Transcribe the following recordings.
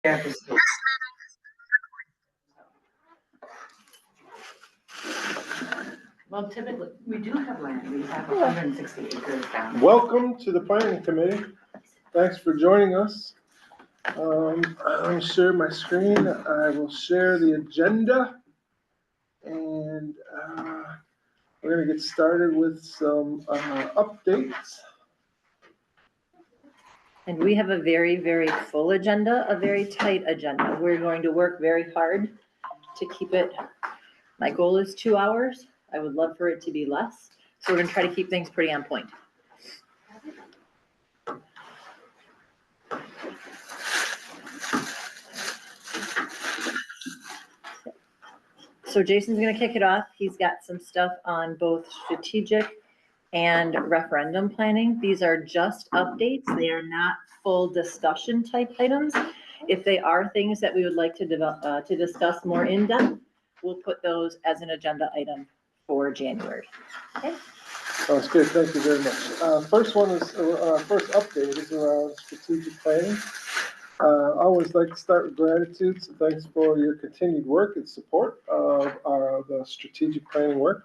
Yeah, this is- Well, typically, we do have land, we have 160 acres down. Welcome to the planning committee. Thanks for joining us. I'll share my screen. I will share the agenda. And we're gonna get started with some updates. And we have a very, very full agenda, a very tight agenda. We're going to work very hard to keep it. My goal is 2 hours. I would love for it to be less. So we're gonna try to keep things pretty on point. So Jason's gonna kick it off. He's got some stuff on both strategic and referendum planning. These are just updates. They are not full discussion type items. If they are things that we would like to develop, to discuss more in depth, we'll put those as an agenda item for January. Okay. Sounds good, thank you very much. First one is, first update is around strategic planning. I always like to start with gratitude, so thanks for your continued work and support of the strategic planning work.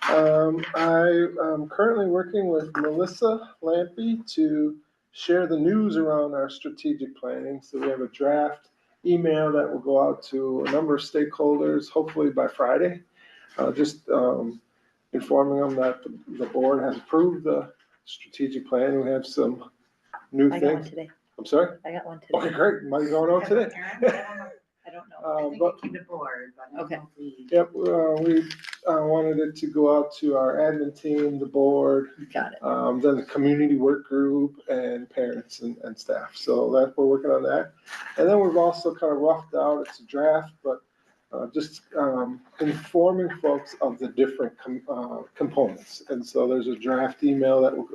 I am currently working with Melissa Lampy to share the news around our strategic planning. So we have a draft email that will go out to a number of stakeholders, hopefully by Friday. Just informing them that the board has approved the strategic plan. We have some new I got one things. today. I'm sorry? I got one Okay, today. great. Might be going out today. I don't know. I think But it came to board, but I don't Okay. know if we. yep, we wanted it to go out to our admin team, the board, Got it. then the community work group and parents and staff. So that, we're working on that. And then we've also kind of roughed out, it's a draft, but just informing folks of the different components. And so there's a draft email that will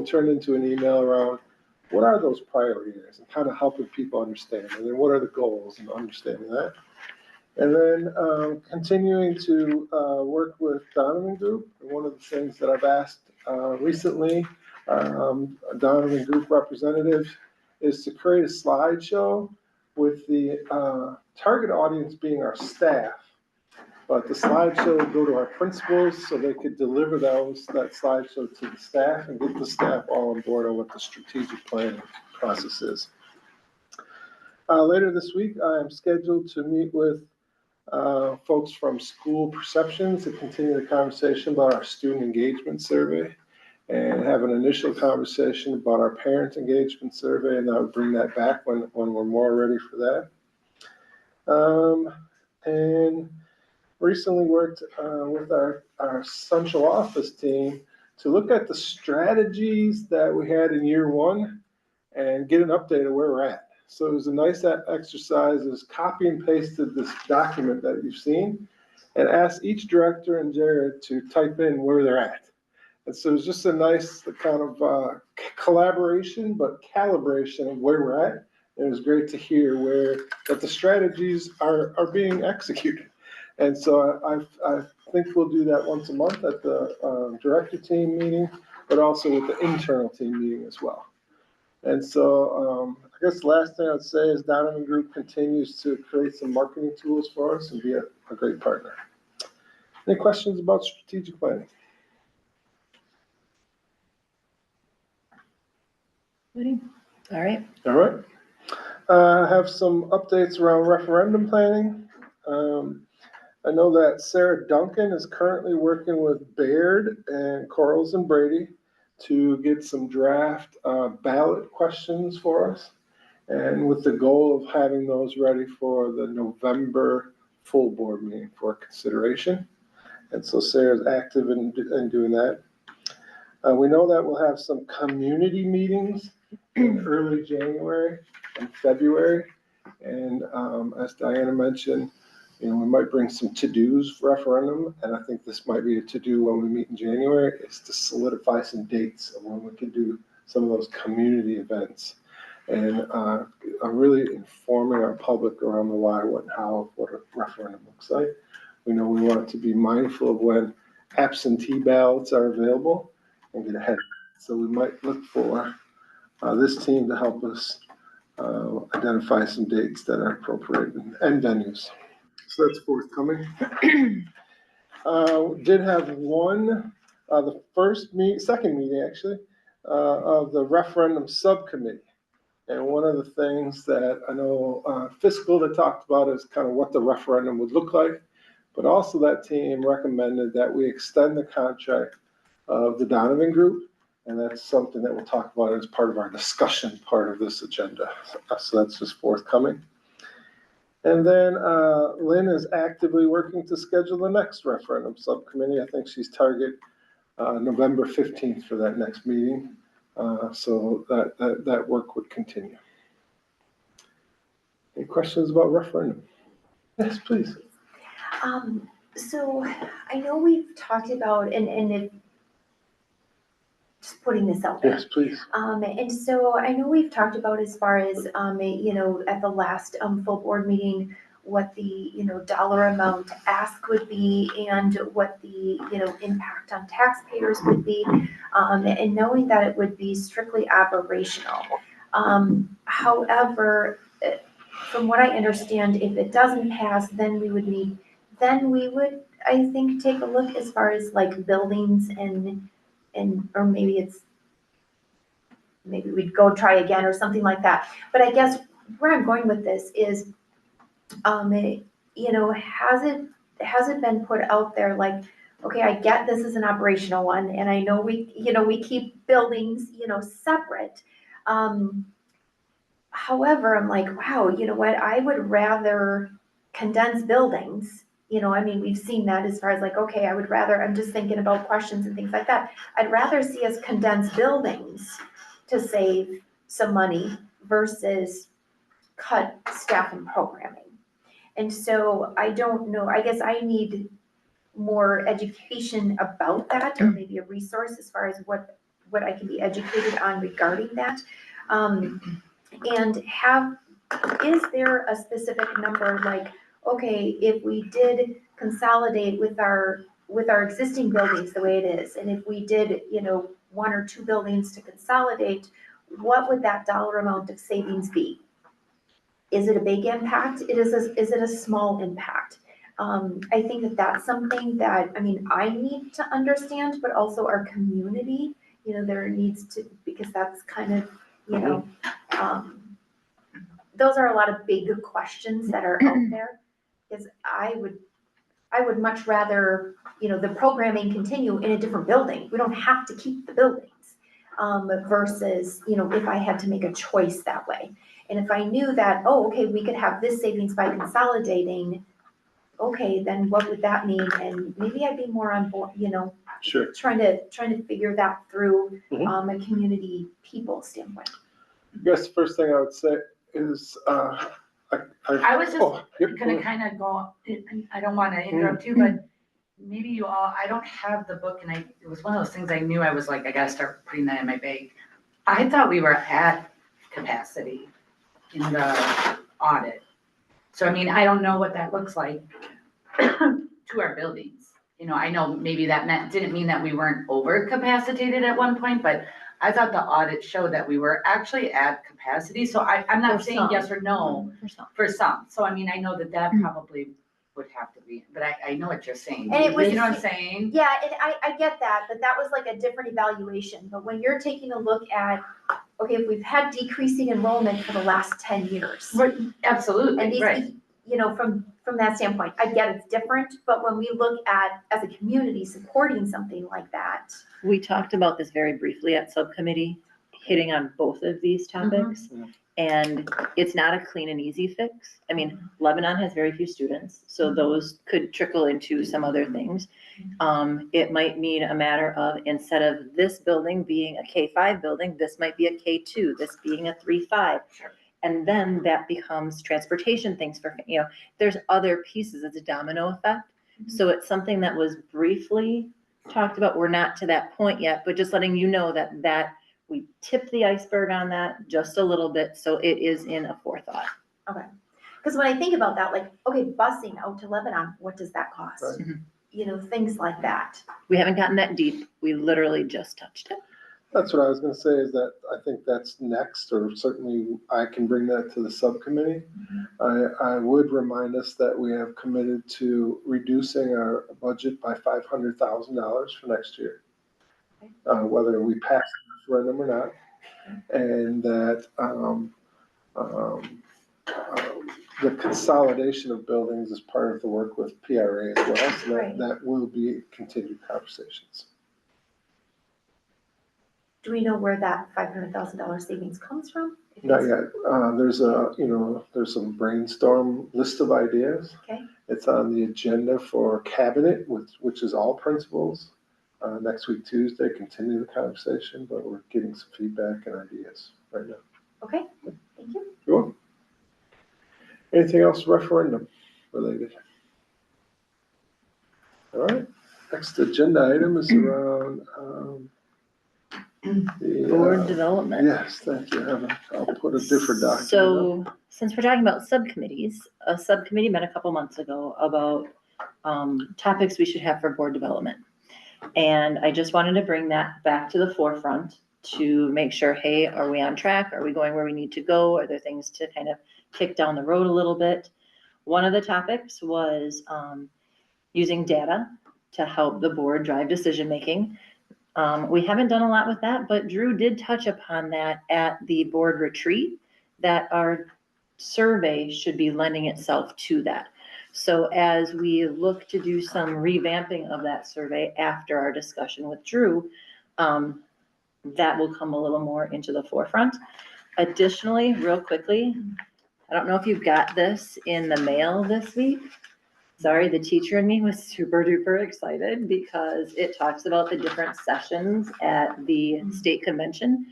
turn into an email around what are those priority areas and kind of helping people understand. And then what are the goals and understanding that. And then continuing to work with Donovan Group. And one of the things that I've asked recently, Donovan Group representatives, is to create a slideshow with the target audience being our staff. But the slideshow would go to our principals so they could deliver that slideshow to the staff and get the staff all on board on what the strategic planning process is. Later this week, I am scheduled to meet with folks from School Perceptions to continue the conversation about our student engagement survey and have an initial conversation about our parent engagement survey, and I would bring that back when we're more ready for that. And recently worked with our central office team to look at the strategies that we had in year one and get an update of where we're at. So it was a nice exercise, is copy and pasted this document that you've seen and asked each director and Jared to type in where they're at. And so it's just a nice kind of collaboration, but calibration of where we're at. And it was great to hear that the strategies are being executed. And so I think we'll do that once a month at the director team meeting, but also with the internal team meeting as well. And so I guess the last thing I'd say is Donovan Group continues to create some marketing tools for us and be a great partner. Any questions about strategic planning? All right. All right. I have some updates around referendum planning. I know that Sarah Duncan is currently working with Baird and Corals and Brady to get some draft ballot questions for us, and with the goal of having those ready for the November full board meeting for consideration. And so Sarah's active in doing that. We know that we'll have some community meetings in early January and February. And as Diana mentioned, we might bring some to-dos for referendum, and I think this might be a to-do when we meet in January, is to solidify some dates of when we can do some of those community events. And really informing our public around the why, what, and how, what a referendum looks like. We know we want to be mindful of when absentee ballots are available and get ahead. So we might look for this team to help us identify some dates that are appropriate and venues. So that's forthcoming. Did have one, the second meeting actually, of the referendum subcommittee. And one of the things that I know fiscal that talked about is kind of what the referendum would look like. But also that team recommended that we extend the contract of the Donovan Group. And that's something that we'll talk about as part of our discussion part of this agenda. So that's just forthcoming. And then Lynn is actively working to schedule the next referendum subcommittee. I think she's target November 15th for that next meeting. So that work would continue. Any questions about referendum? Yes, please. So I know we've talked about, and if, just putting this out there. Yes, please. And so I know we've talked about as far as, you know, at the last full board meeting, what the, you know, dollar amount ask would be and what the, you know, impact on taxpayers would be, and knowing that it would be strictly operational. However, from what I understand, if it doesn't pass, then we would, I think, take a look as far as like buildings and, or maybe we'd go try again or something like that. But I guess where I'm going with this is, you know, has it been put out there like, okay, I get this is an operational one, and I know we keep buildings, you know, separate. However, I'm like, wow, you know what, I would rather condense buildings. You know, I mean, we've seen that as far as like, okay, I'm just thinking about questions and things like that. I'd rather see us condense buildings to save some money versus cut staff and programming. And so I don't know, I guess I need more education about that, or maybe a resource as far as what I can be educated on regarding that. And is there a specific number, like, okay, if we did consolidate with our existing buildings the way it is, and if we did, you know, 1 or 2 buildings to consolidate, what would that dollar amount of savings be? Is it a big impact? Is it a small impact? I think that that's something that, I mean, I need to understand, but also our community, you know, there needs to, because that's kind of, you know, those are a lot of big questions that are out there. Because I would much rather, you know, the programming continue in a different building. We don't have to keep the buildings, versus, you know, if I had to make a choice that way. And if I knew that, oh, okay, we could have this savings by consolidating, okay, then what would that mean? And maybe I'd be more on board, you know, Sure. trying to figure that through, Mhm. a community people standpoint. I guess the first thing I would say is, I was just yep, gonna kind of go, I don't want to interrupt you, but maybe you all, I don't have the book, and it was one of those things I knew I was like, I gotta start putting that in my bag. I thought we were at capacity in the audit. So I mean, I don't know what that looks like to our buildings. You know, I know maybe that didn't mean that we weren't over capacitated at one point, but I thought the audit showed that we were actually at capacity. So I'm not For saying some. yes or no for some. So I mean, I know that probably would have to be, but I know what you're saying. And it was- You know what I'm saying? Yeah, and I get that, but that was like a different evaluation. But when you're taking a look at, okay, if we've had decreasing enrollment for the last 10 years. Right, And absolutely, these, right. you know, from that standpoint, I get it's different, but when we look at, as a community, supporting something like that. We talked about this very briefly at subcommittee, hitting on both of these topics. Mhm. And it's not a clean and easy fix. I mean, Lebanon has very few students, so those could trickle into some other things. It might mean a matter of, instead of this building being a K-5 building, this might be a K-2, this being a 3-5. Sure. And then that becomes transportation things for, you know, there's other pieces, it's a domino effect. So it's something that was briefly talked about. We're not to that point yet, but just letting you know that we tipped the iceberg on that just a little bit. So it is in a forethought. Because when I think about that, like, okay, busing out to Lebanon, what does that cost? Right. Mhm. You know, things like that. We haven't gotten that deep. We literally just touched it. That's what I was gonna say, is that I think that's next, or certainly I can bring that to the subcommittee. I would remind us that we have committed to reducing our budget by $500,000 for next year. Whether we pass the referendum or not, and that, the consolidation of buildings is part of the work with PRA as well, so Right. that will be continued conversations. Do we know where that $500,000 savings comes from? If Not it's- yet. There's some brainstorm list of ideas. Okay. It's on the agenda for cabinet, which is all principals. Next week, Tuesday, continue the conversation, but we're getting some feedback and ideas right now. Okay, thank you. You're welcome. Anything else referendum related? All right, next agenda item is around, Board development. Yes, thank you, Evan. I'll put a different document up. So, since we're talking about subcommittees, a subcommittee met a couple months ago about topics we should have for board development. And I just wanted to bring that back to the forefront to make sure, hey, are we on track? Are we going where we need to go? Are there things to kind of kick down the road a little bit? One of the topics was using data to help the board drive decision-making. We haven't done a lot with that, but Drew did touch upon that at the board retreat, that our survey should be lending itself to that. So as we look to do some revamping of that survey after our discussion with Drew, that will come a little more into the forefront. Additionally, real quickly, I don't know if you got this in the mail this week. Sorry, the teacher in me was super duper excited because it talks about the different sessions at the state convention.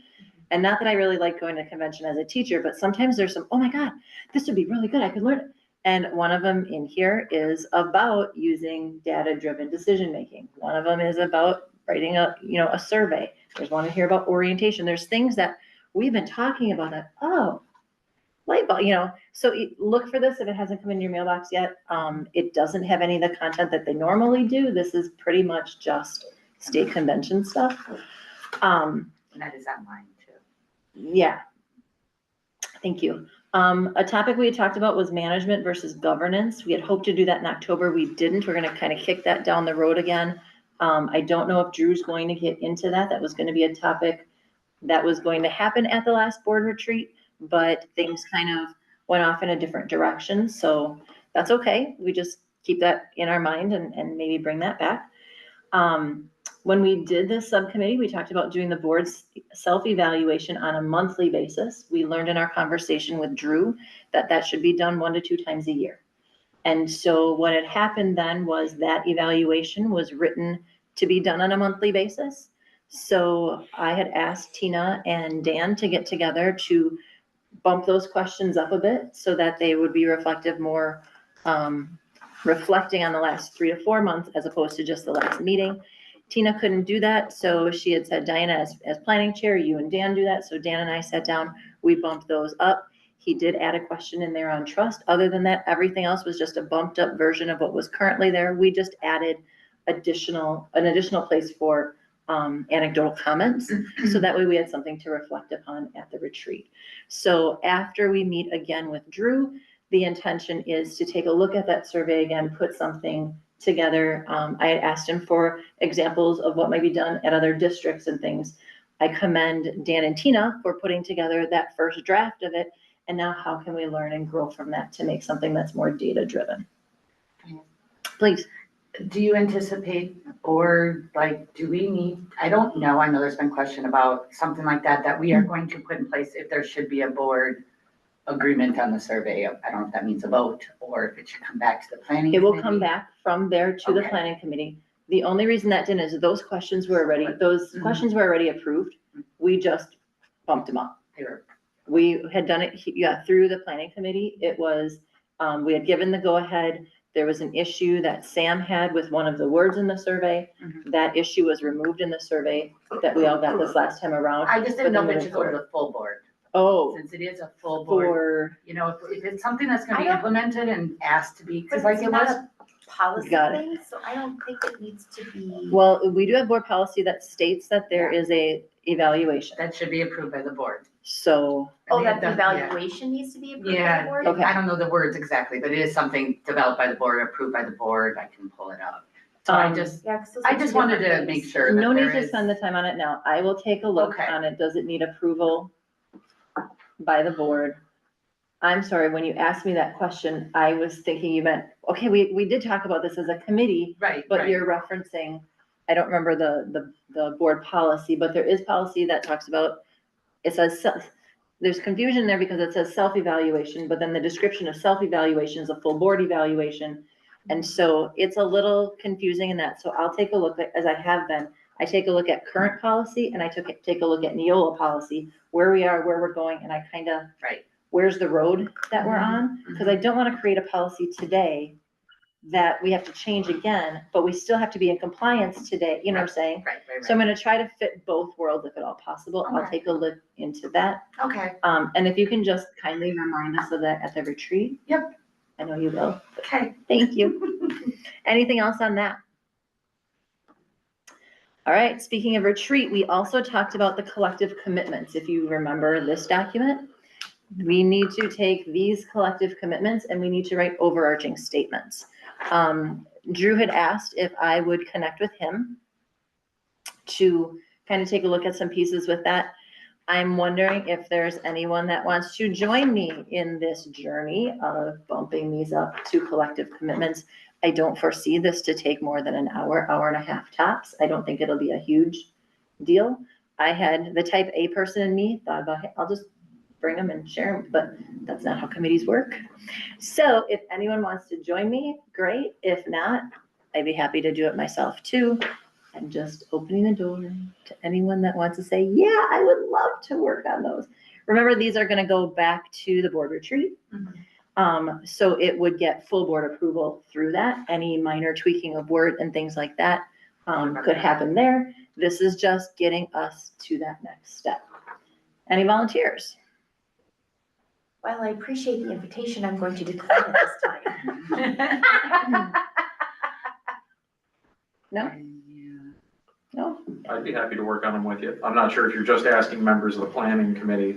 And not that I really like going to convention as a teacher, but sometimes there's some, oh my God, this would be really good, I could learn it. And one of them in here is about using data-driven decision-making. One of them is about writing a survey. There's one in here about orientation. There's things that we've been talking about that, light bulb, so look for this if it hasn't come in your mailbox yet. It doesn't have any of the content that they normally do. This is pretty much just state convention stuff. And that is online too. Yeah. Thank you. A topic we had talked about was management versus governance. We had hoped to do that in October. We didn't. We're going to kind of kick that down the road again. I don't know if Drew's going to get into that. That was going to be a topic that was going to happen at the last board retreat, but things kind of went off in a different direction. So that's okay. We just keep that in our mind and maybe bring that back. When we did this subcommittee, we talked about doing the board's self-evaluation on a monthly basis. We learned in our conversation with Drew that that should be done 1 to 2 times a year. And so what had happened then was that evaluation was written to be done on a monthly basis. So I had asked Tina and Dan to get together to bump those questions up a bit so that they would be reflective more, reflecting on the last 3 to 4 months as opposed to just the last meeting. Tina couldn't do that, so she had said, Diana, as planning chair, you and Dan do that. So Dan and I sat down, we bumped those up. He did add a question in there on trust. Other than that, everything else was just a bumped up version of what was currently there. We just added an additional place for anecdotal comments. So that way we had something to reflect upon at the retreat. So after we meet again with Drew, the intention is to take a look at that survey again, put something together. I had asked him for examples of what might be done at other districts and things. I commend Dan and Tina for putting together that first draft of it. And now how can we learn and grow from that to make something that's more data driven? Please. Do you anticipate, or do we need, I don't know, I know there's been question about something like that we are going to put in place if there should be a board agreement on the survey. I don't know if that means a vote or if it should come back to the planning. It will committee. come back from there to the Okay. planning committee. The only reason that didn't is those questions were already approved. We just bumped them up. They were- We had done it, through the planning committee. It was, we had given the go-ahead. There was an issue that Sam had with one of the words in the survey. Mhm. That issue was removed in the survey that we all got this last time around. I just didn't But know then if it should go to moving the full board, Oh, since it is a full board. for, If it's something that's gonna I be don't- implemented and asked to be, But because like it's it not was, a policy Got it. thing, so I don't think it needs to be. well, we do have board policy that states that there is evaluation. That should be approved by the board. So, Oh, I that think the it does- evaluation needs to be approved by the Yeah, board? Okay. I don't know the words exactly, but it is something developed by the board, approved by the board, I can pull it up. So I Um, just, Yeah, 'cause those I are just two wanted to different make things. sure that no need there to is. spend the time on it now. I will take a look Okay. on it. Does it need approval by the board? I'm sorry, when you asked me that question, I was thinking you meant, okay, we did talk about this as a committee, Right, but right. you're referencing, I don't remember the board policy, but there is policy that talks about, it says, there's confusion there because it says self-evaluation, but then the description of self-evaluation is a full board evaluation. And so it's a little confusing in that. So I'll take a look at, as I have been, I take a look at current policy and I take a look at Neola policy, where we are, where we're going, and I kind of, Right. where's the road that we're Mhm, on? Because I don't want to create a policy today that we have to change again, but we still have to be in compliance today, you know what I'm saying? Right, right, So I'm right. gonna try to fit both worlds if at all possible. I'll Okay. take a look into that. Okay, And if you can just kindly remind us of that at the retreat. Yep. I know you will. okay. Thank you. Anything else on that? All right, speaking of retreat, we also talked about the collective commitments. If you remember this document, we need to take these collective commitments and we need to write overarching statements. Drew had asked if I would connect with him to kind of take a look at some pieces with that. I'm wondering if there's anyone that wants to join me in this journey of bumping these up to collective commitments. I don't foresee this to take more than an hour, hour and a half tops. I don't think it'll be a huge deal. I had the type A person in me thought about, hey, I'll just bring them and share them, but that's not how committees work. So if anyone wants to join me, great. If not, I'd be happy to do it myself too. I'm just opening the door to anyone that wants to say, yeah, I would love to work on those. Remember, these are gonna go back to the board retreat. Mhm. So it would get full board approval through that. Any minor tweaking of word and things like that could happen there. This is just getting us to that next step. Any volunteers? While I appreciate the invitation, I'm going to decline it this time. No? No? I'd be happy to work on them with you. I'm not sure if you're just asking members of the planning committee.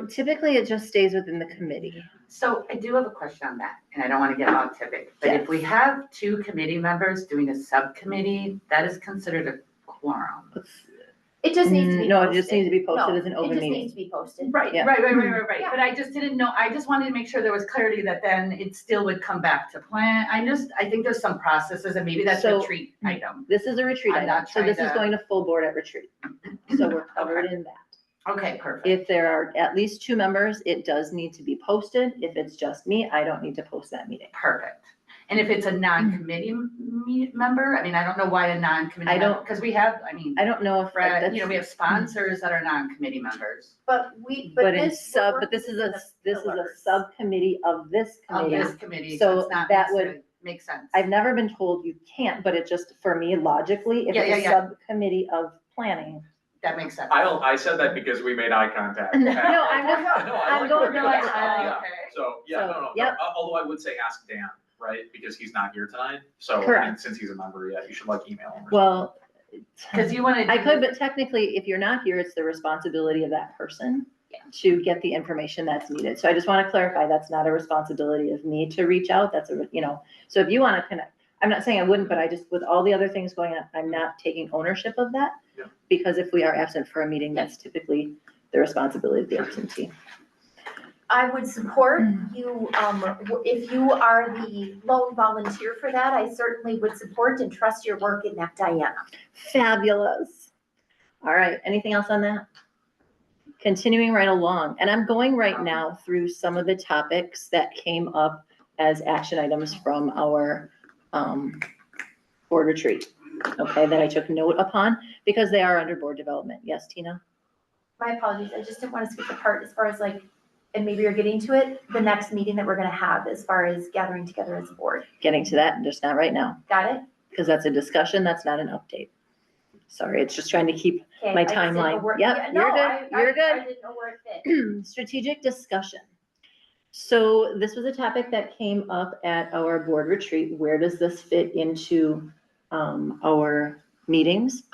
Typically it just stays within the committee. So I do have a question on that, and I don't want to get off topic, but if we have two committee members doing a subcommittee, that is considered a quorum. It just needs to be posted. No, it just needs to be posted No, as an open It meeting. just needs to be posted. Right, Yeah. right. Yeah. But I just didn't know, I just wanted to make sure there was clarity that then it still would come back to plan. I think there's some processes and maybe that's a So- retreat item. This is a retreat I'm item, not so this is trying to- going to full board at retreat. So we're covered in that. Okay, perfect. If there are at least two members, it does need to be posted. If it's just me, I don't need to post that meeting. Perfect. And if it's a non-committee member, I mean, I don't know why a non-committee I don't- member, because we have, I mean, I don't know if Fred, that's, you know, we have sponsors that are non-committee members But but in this. sub, we're but this is working a, with this is a pillars. subcommittee of this of committee. this committee, So so it's not that would- necessarily, makes sense. I've never been told you can't, but it just, for me, logically, if Yeah, it's a yeah. subcommittee of planning. That makes sense. I said that because we made eye contact. No, I'm just- No, I I'm like going working to with like- you. Yeah. Okay. So, yeah, So, no. yep. Although I would say ask Dan, right? Because he's not here tonight. So, Correct. and since he's a member, yeah, you should like email him. or Well, Because you want to. I could, but technically, if you're not here, it's the responsibility of that person to get the information that's needed. So I just want to clarify, that's not a responsibility of me to reach out. That's a, you know, so if you want to connect, I'm not saying I wouldn't, but I just, with all the other things going on, I'm not taking ownership of that. Yeah. Because if we are absent for a meeting, that's typically the responsibility of the absentee. I would support you, if you are the lone volunteer for that, I certainly would support and trust your work in that, Diana. Fabulous. All right, anything else on that? Continuing right along, and I'm going right now through some of the topics that came up as action items from our board retreat, okay, that I took note upon, because they are under board development. Yes, Tina? My apologies, I just didn't want to skip the part as far as like, and maybe you're getting to it, the next meeting that we're gonna have as far as gathering together as a board. Getting to that, just not right now, Got it? because that's a discussion, that's not an update. Sorry, it's just trying to keep Okay, My I just didn't know timeline. where- Yep, yeah, you're no, good, I you're good. I didn't know where it fit. strategic discussion. So this was a topic that came up at our board retreat. Where does this fit into our meetings?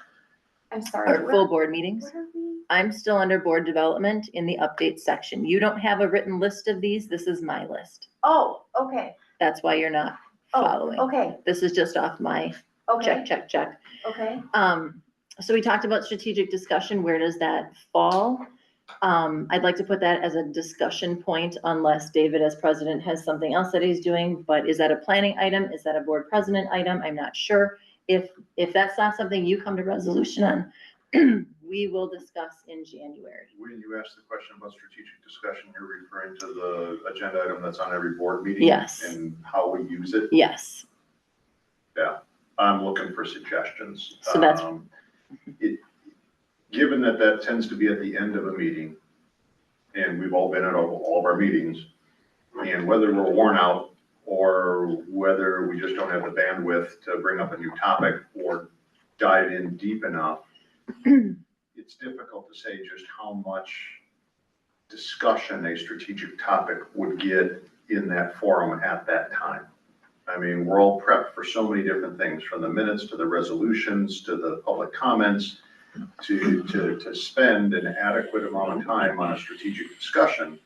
I'm sorry. Or full board meetings. What are we? I'm still under board development in the update section. You don't have a written list of these. This is my list. Oh, okay. That's why you're not Oh, following. okay, This is just off my okay, check. okay. So we talked about strategic discussion. Where does that fall? I'd like to put that as a discussion point unless David as president has something else that he's doing, but is that a planning item? Is that a board president item? I'm not sure. If that's not something you come to resolution on, we will discuss in January. When you ask the question about strategic discussion, you're referring to the agenda item that's on every board meeting? Yes. And how we use it? Yes. I'm looking for suggestions. So that's- Given that that tends to be at the end of a meeting, and we've all been at all of our meetings, and whether we're worn out or whether we just don't have the bandwidth to bring up a new topic or dive in deep enough, it's difficult to say just how much discussion a strategic topic would get in that forum at that time. I mean, we're all prepped for so many different things, from the minutes to the resolutions to the public comments, to spend an adequate amount of time on a strategic discussion.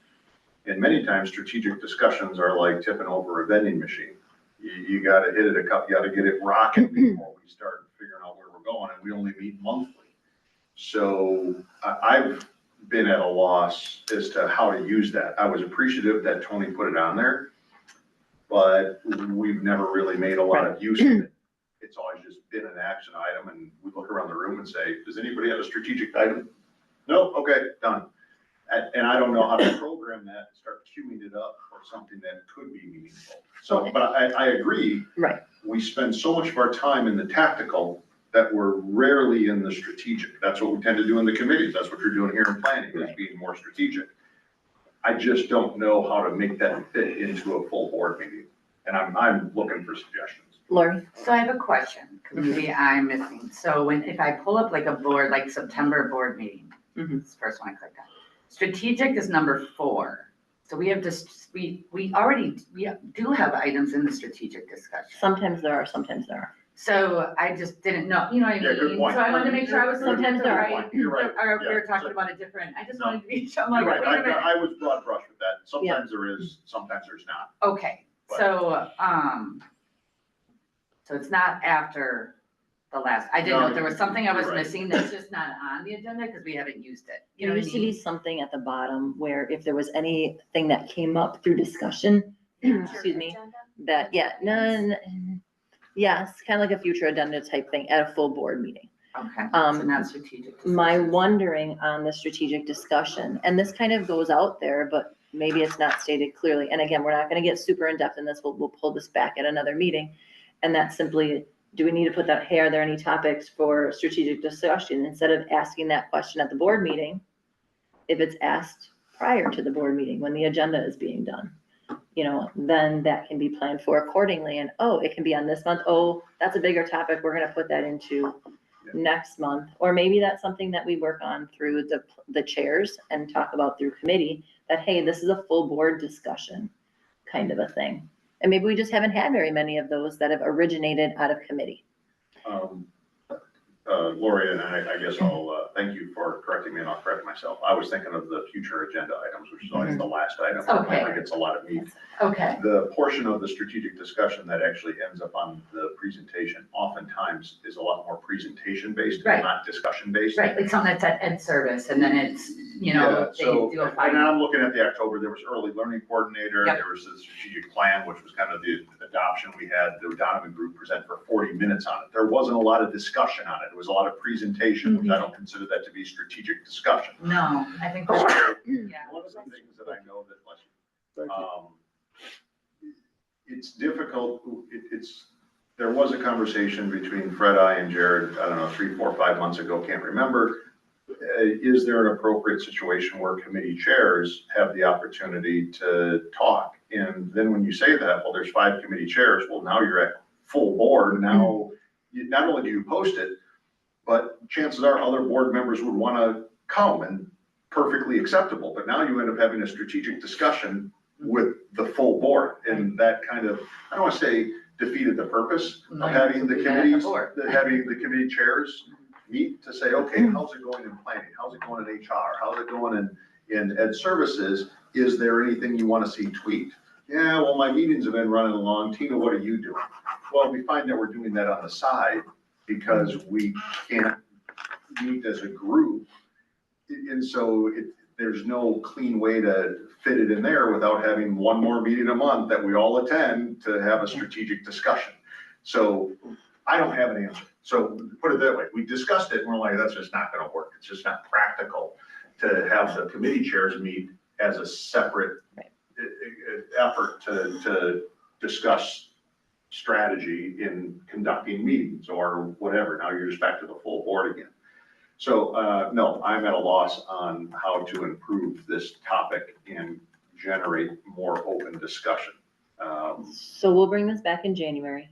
And many times strategic discussions are like tipping over a vending machine. You gotta hit it you gotta get it rocking before we start figuring out where we're going, and we only meet monthly. So I've been at a loss as to how to use that. I was appreciative that Tony put it on there, but we've never really made a lot of use of it. It's always just been an action item, and we look around the room and say, does anybody have a strategic item? No, okay, done. And I don't know how to program that, start queuing it up for something that could be meaningful. So, but I agree. Right. We spend so much of our time in the tactical that we're rarely in the strategic. That's what we tend to do in the committees. That's what you're doing here in planning, is being more strategic. I just don't know how to make that fit into a full board meeting. And I'm looking for suggestions. Lori? So I have a question, 'cause maybe I'm missing. So if I pull up like a board, like September board meeting, Mhm. this is the first one I clicked on. Strategic is number 4. So we have just, we do have items in the strategic discussion. Sometimes there are, sometimes there are. So I just didn't know, you know what I Yeah, good mean? point. So I wanted to make sure I was looking at Sometimes the there are. right, You're right. or we Yeah. were talking about a different, I just No. wanted to be, I'm like, You're wait right. a minute. I was broad brush with that. Sometimes there is, sometimes there's not. Okay, so it's not after the last, I didn't know if there was something I was You're right. missing that's just not on the agenda because we haven't used it. You There know what I used to be mean? something at the bottom where if there was anything that came up through discussion, excuse me, that, yes, kind of like a future addenda type thing at a full board meeting. Okay, so not strategic. My discussions. wondering on the strategic discussion, and this kind of goes out there, but maybe it's not stated clearly. And again, we're not gonna get super in-depth in this. We'll pull this back at another meeting. And that's simply, do we need to put that, hey, are there any topics for strategic discussion? Instead of asking that question at the board meeting, if it's asked prior to the board meeting, when the agenda is being done, you know, then that can be planned for accordingly. And, oh, it can be on this month. Oh, that's a bigger topic. We're gonna put that into next month. Or maybe that's something that we work on through the chairs and talk about through committee, that, hey, this is a full board discussion kind of a thing. And maybe we just haven't had very many of those that have originated out of committee. Lori, and I guess I'll, thank you for correcting me, and I'll correct myself. I was thinking of the future agenda items, which is always the last item. Okay. It gets a lot of meat. Okay, The portion of the strategic discussion that actually ends up on the presentation oftentimes is a lot more presentation based, Right. not discussion based. right, like something that's at ed service and then it's, you know, Yeah, they so, do a and five. I'm looking at the October, there was early learning coordinator, Yep. there was the strategic plan, which was kind of the adoption. We had the Donovan group present for 40 minutes on it. There wasn't a lot of discussion on it. It was a lot of presentation, which I don't consider that to be strategic discussion. No, I think, So, yeah. one of the things that I know that, Thank you. it's difficult, there was a conversation between Fred, I, and Jared, I don't know, 3, 4, 5 months ago, can't remember. Is there an appropriate situation where committee chairs have the opportunity to talk? And then when you say that, well, there's 5 committee chairs, well, now you're at full board, now, not only do you post it, but chances are other board members would wanna come, and perfectly acceptable, but now you end up having a strategic discussion with the full board, and that kind of, I don't wanna say defeated the purpose of having the committees, having the committee chairs meet to say, okay, how's it going in planning? How's it going in HR? How's it going in ed services? Is there anything you want to see tweaked? Yeah, well, my meetings have been running along. Tina, what are you doing? Well, we find that we're doing that on the side because we can't meet as a group. And so there's no clean way to fit it in there without having one more meeting a month that we all attend to have a strategic discussion. So I don't have an answer. So put it that way, we discussed it and we're like, that's just not gonna work. It's just not practical to have the committee chairs meet as a separate effort to discuss strategy in conducting meetings or whatever. Now you're just back to the full board again. So, no, I'm at a loss on how to improve this topic and generate more open discussion. So we'll bring this back in January.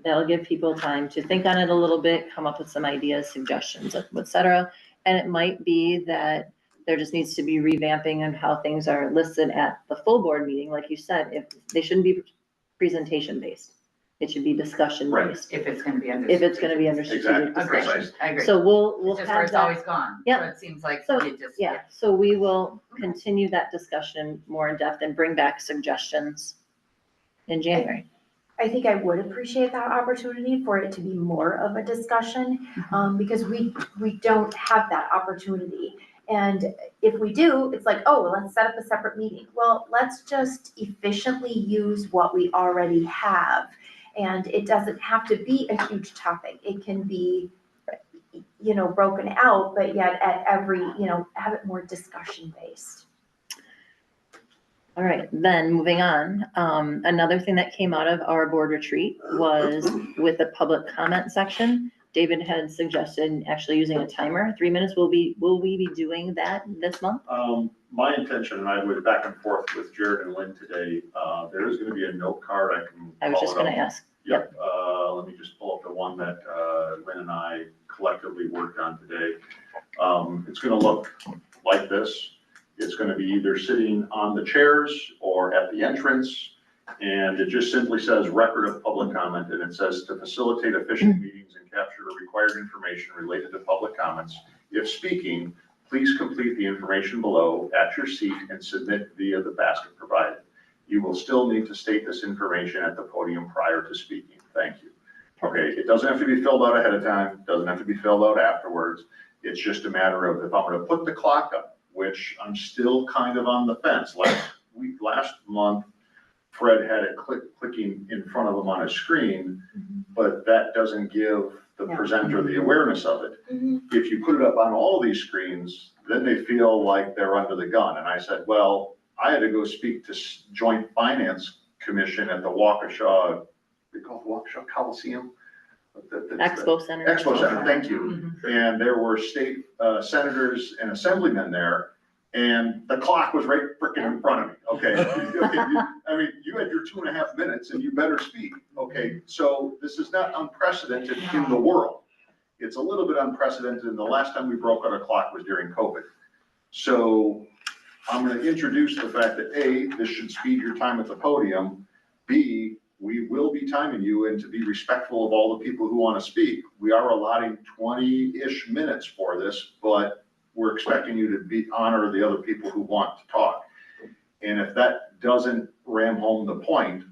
That'll give people time to think on it a little bit, come up with some ideas, suggestions, et cetera. And it might be that there just needs to be revamping on how things are listed at the full board meeting. Like you said, if they shouldn't be presentation based, it should be discussion based. If it's gonna be under. If it's gonna be under strategic Exactly. discussion. I agree. So we'll It's just where have it's always that. gone. Yep. So it seems like So, it just. yeah, so we will continue that discussion more in depth and bring back suggestions in January. I think I would appreciate that opportunity for it to be more of a discussion, because we don't have that opportunity. And if we do, it's like, oh, well, let's set up a separate meeting. Well, let's just efficiently use what we already have. And it doesn't have to be a huge topic. It can be, broken out, but yet at every, have it more discussion based. All right, then moving on, another thing that came out of our board retreat was with the public comment section. David had suggested actually using a timer, 3 minutes. Will we be doing that this month? My intention, and I went back and forth with Jared and Lynn today, there is gonna be a note card I can. I was just call it gonna up. ask. Yep, let me just pull up the one that Lynn and I collectively worked on today. It's gonna look like this. It's gonna be either sitting on the chairs or at the entrance. And it just simply says record of public comment, and it says to facilitate efficient meetings and capture required information related to public comments. If speaking, please complete the information below at your seat and submit via the basket provided. You will still need to state this information at the podium prior to speaking. Thank you. Okay, it doesn't have to be filled out ahead of time, doesn't have to be filled out afterwards. It's just a matter of if I'm gonna put the clock up, which I'm still kind of on the fence. Last month, Fred had it clicking in front of him on his screen, but that doesn't give the presenter the awareness of it. If you put it up on all these screens, then they feel like they're under the gun. And I said, well, I had to go speak to Joint Finance Commission at the Waukesha, they call it Waukesha Coliseum? Expo Center. Expo Center, thank you. And there were state senators and assemblymen there, and the clock was right freaking in front of me, okay? I mean, you had your 2.5 minutes and you better speak, okay? So this is not unprecedented in the world. It's a little bit unprecedented, and the last time we broke out a clock was during COVID. So I'm gonna introduce the fact that A, this should speed your time at the podium. B, we will be timing you, and to be respectful of all the people who wanna speak, we are allotting 20-ish minutes for this, but we're expecting you to honor the other people who want to talk. And if that doesn't ram home the point,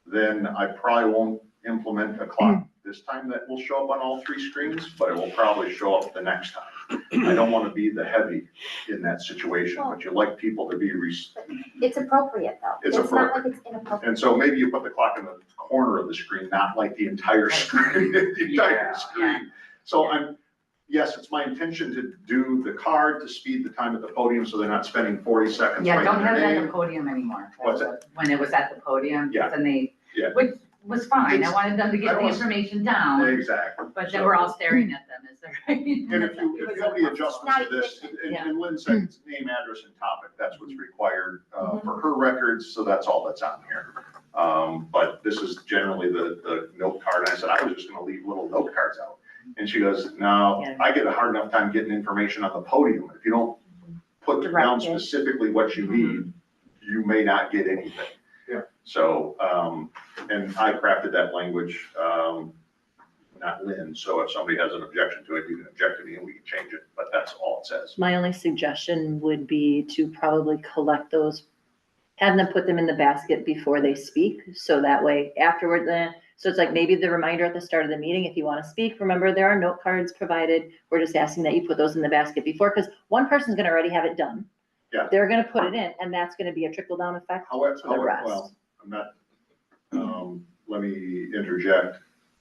then I probably won't implement a clock this time that will show up on all 3 screens, but it will probably show up the next time. I don't want to be the heavy in that situation, but you like people to be. It's appropriate though. It's not like appropriate. it's inappropriate. And so maybe you put the clock in the corner of the screen, not like the entire screen, So yes, it's my intention to do the card to speed the time at the podium so they're not spending 40 seconds. Yeah, writing don't their have it at name. the podium anymore. What's that? When it was at the podium, Yeah. then Yeah. which was fine. I It's- wanted them to I get the don't- information down, Exactly. but then we're all staring at them, is there? And if you have any adjustments to this, Yeah. and Lynn said it's name, address, and topic, that's what's required for her records, so that's all that's on here. But this is generally the note card, and I said, I was just gonna leave little note cards out. And she goes, no, Yeah. I get a hard enough time getting information on the podium. If you don't put down Directed. specifically what you need, you may not get anything. Yeah. So, and I crafted that language, not Lynn. So if somebody has an objection to it, you can object to me and we can change it, but that's all it says. My only suggestion would be to probably collect those, have them put them in the basket before they speak, so that way afterward, so it's like maybe the reminder at the start of the meeting, if you want to speak, remember there are note cards provided. We're just asking that you put those in the basket before, because one person's gonna already have it done. Yeah. They're gonna put it in, and that's gonna be a trickle down effect However, to the rest. well, I'm not, let me interject.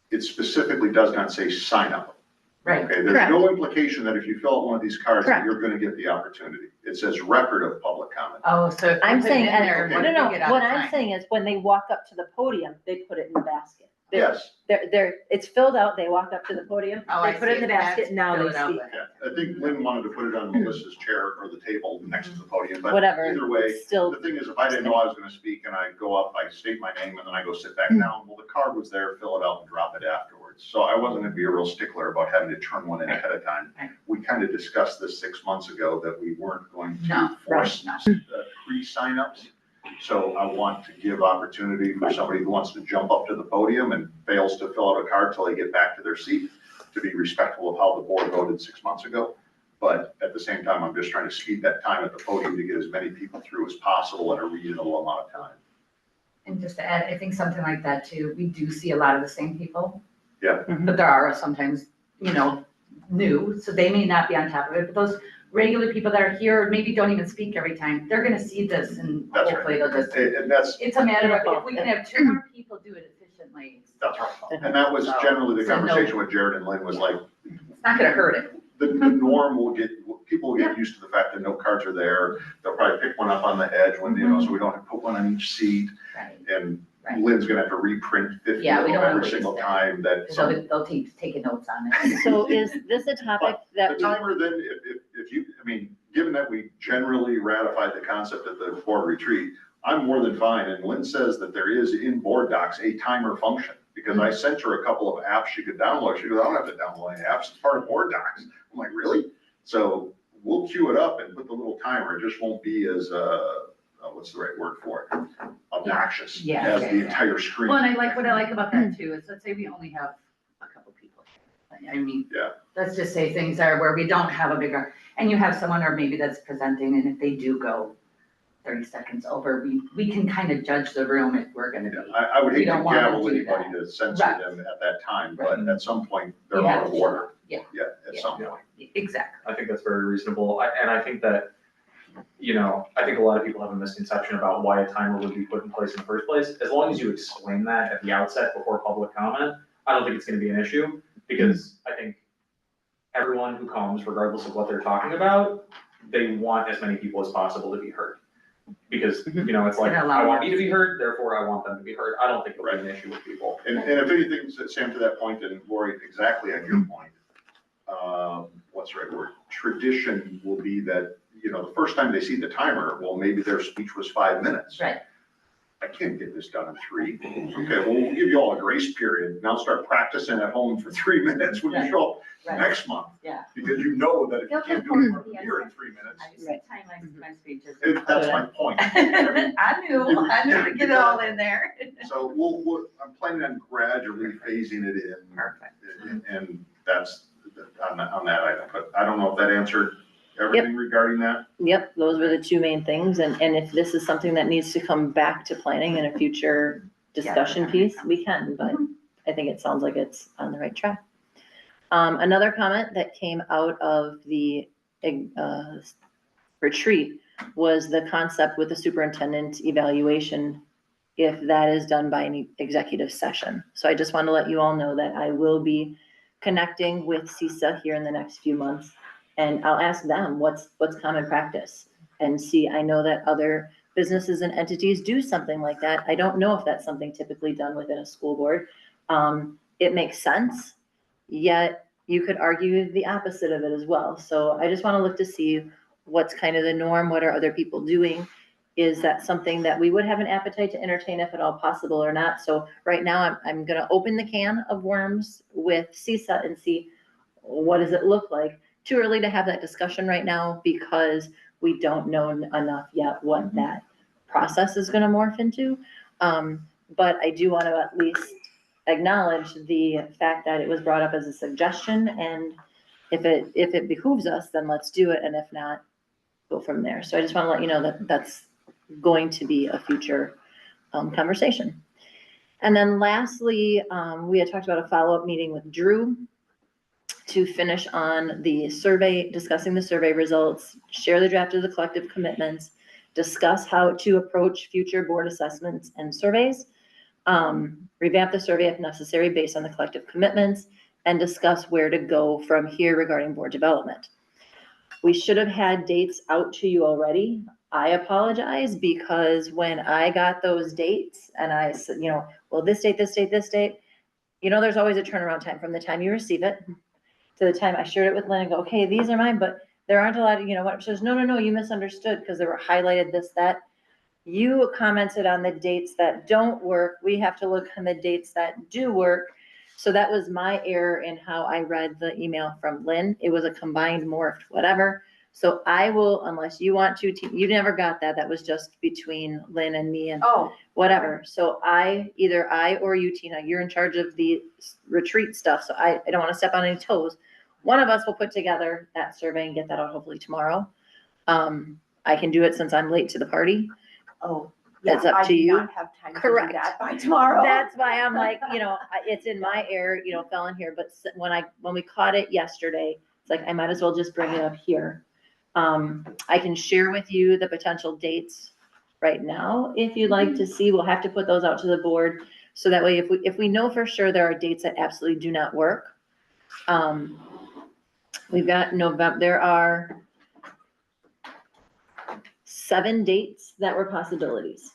It specifically does not say sign up. Right. Okay, there's Correct. no implication that if you fill out one of these cards, that Correct. you're gonna get the opportunity. It says record of public comment. Oh, so. if I'm you put it saying, in there, no, what if no, you get out what of I'm time? saying is when they walk up to the podium, they put it in the basket. Yes, It's filled out, they walk up to the podium, Oh, they I put it in see. the basket, That's now fill they it out speak. with. yeah. I think Lynn wanted to put it on Melissa's chair or the table next to the podium, but Whatever, either way, still, the thing is, if I didn't know I was gonna speak and I go up, I state my name and then I go sit back Mm. down, well, the card was there, fill it out and drop it afterwards. So I wasn't gonna be a real stickler about having to turn one in ahead of time. Right. We kind of discussed this 6 months ago that we weren't going No, to force no. pre-signups. So I want to give opportunity for somebody who wants to jump up to the podium and fails to fill out a card till they get back to their seat, to be respectful of how the board voted 6 months ago. But at the same time, I'm just trying to speed that time at the podium to get as many people through as possible in a reasonable amount of time. And just to add, I think something like that too, we do see a lot of the same people. Yeah. Mhm. But there are sometimes, new, so they may not be on top of it, but those regular people that are here maybe don't even speak every time, they're gonna see this and That's right. hopefully they'll just, And that's, it's a matter of if we can have 2 more people do it efficiently, that's right. And that was generally the So no. conversation with Jared and Lynn was like, it's not gonna hurt it. the norm will get, people will get used to the fact that no cards are there. They'll probably pick one up on the edge when, so we don't have to put one on each seat. Right. And Right. Lynn's gonna have to reprint 50 Yeah, of we them don't wanna every waste single that. time that So some. they'll keep taking notes on it. So is this a topic The that we, timer then, if you, I mean, given that we generally ratified the concept at the board retreat, I'm more than fine. And Lynn says that there is in board docs a timer function. Because I sent her a couple of apps she could download. She goes, I don't have to download any apps. It's part of board docs. I'm like, really? So we'll queue it up and put the little timer. It just won't be as, what's the right word for it? Obnoxious Yeah, as yeah, the yeah. entire screen. Well, and what I like about that too is, let's say we only have a couple people. I mean, Yeah. let's just say things are where we don't have a bigger, and you have someone or maybe that's presenting, and if they do go 30 seconds over, we can kind of judge the room if we're gonna be. Yeah, I would We hate to don't wanna gavel do anybody that. to censor Right. them at that time, but Right. at some point, they're You out have of to. order. Yeah. Yeah, at Yeah. some point. Exactly. I think that's very reasonable, and I think that, I think a lot of people have a misconception about why a timer would be put in place in the first place. As long as you explain that at the outset before public comment, I don't think it's gonna be an issue, because I think everyone who comes, regardless of what they're talking about, they want as many people as possible to be heard. Because, it's like, Gonna allow I want me to be heard, therefore I want them to be heard. I don't think it'll be an issue with people. And if anything, Sam, to that point, and Lori, exactly on your point, what's the right word? Tradition will be that, the first time they see the timer, well, maybe their speech was 5 minutes. Right. I can't get this done in 3. Okay, well, we'll give you all a grace period. Now start practicing at home for 3 minutes when you show up Right. next month. Yeah. Because you know that if you They'll can't just do it go from to the here in end. 3 minutes, I just Right. time my speeches. that's my point. I knew to get it all in there. So I'm planning on gradually phasing it in. Perfect. And that's on that item, but I don't know if that answered everything regarding that. yep, those were the two main things, and if this is something that needs to come back to planning in a future discussion piece, we can, but I think it sounds like it's on the right track. Another comment that came out of the retreat was the concept with the superintendent evaluation, if that is done by an executive session. So I just want to let you all know that I will be connecting with CISA here in the next few months, and I'll ask them what's common practice, and see, I know that other businesses and entities do something like that. I don't know if that's something typically done within a school board. It makes sense, yet you could argue the opposite of it as well. So I just want to look to see what's kind of the norm, what are other people doing? Is that something that we would have an appetite to entertain if at all possible or not? So right now, I'm gonna open the can of worms with CISA and see what does it look like. Too early to have that discussion right now because we don't know enough yet what that process is gonna morph into. But I do want to at least acknowledge the fact that it was brought up as a suggestion, and if it behooves us, then let's do it, and if not, go from there. So I just want to let you know that that's going to be a future conversation. And then lastly, we had talked about a follow-up meeting with Drew to finish on the survey, discussing the survey results, share the draft of the collective commitments, discuss how to approach future board assessments and surveys, revamp the survey if necessary based on the collective commitments, and discuss where to go from here regarding board development. We should have had dates out to you already. I apologize because when I got those dates and I said, well, this date, this date, this date, there's always a turnaround time from the time you receive it to the time I shared it with Lynn and go, okay, these are mine, but there aren't a lot of, what, she says, no, you misunderstood because they were highlighted this, that. You commented on the dates that don't work. We have to look on the dates that do work. So that was my error in how I read the email from Lynn. It was a combined morphed whatever. So I will, unless you want to, you never got that. That was just between Lynn and me and Oh, whatever. So either I or you, Tina, you're in charge of the retreat stuff. So I don't want to step on any toes. One of us will put together that survey and get that out hopefully tomorrow. I can do it since I'm late to the party. oh, yeah, It's up I to do you. not have time to do Correct. that by tomorrow. That's why I'm like, it's in my error, fell in here, but when we caught it yesterday, it's like, I might as well just bring it up here. I can share with you the potential dates right now. If you'd like to see, we'll have to put those out to the board. So that way, if we know for sure there are dates that absolutely do not work. We've got November, there are 7 dates that were possibilities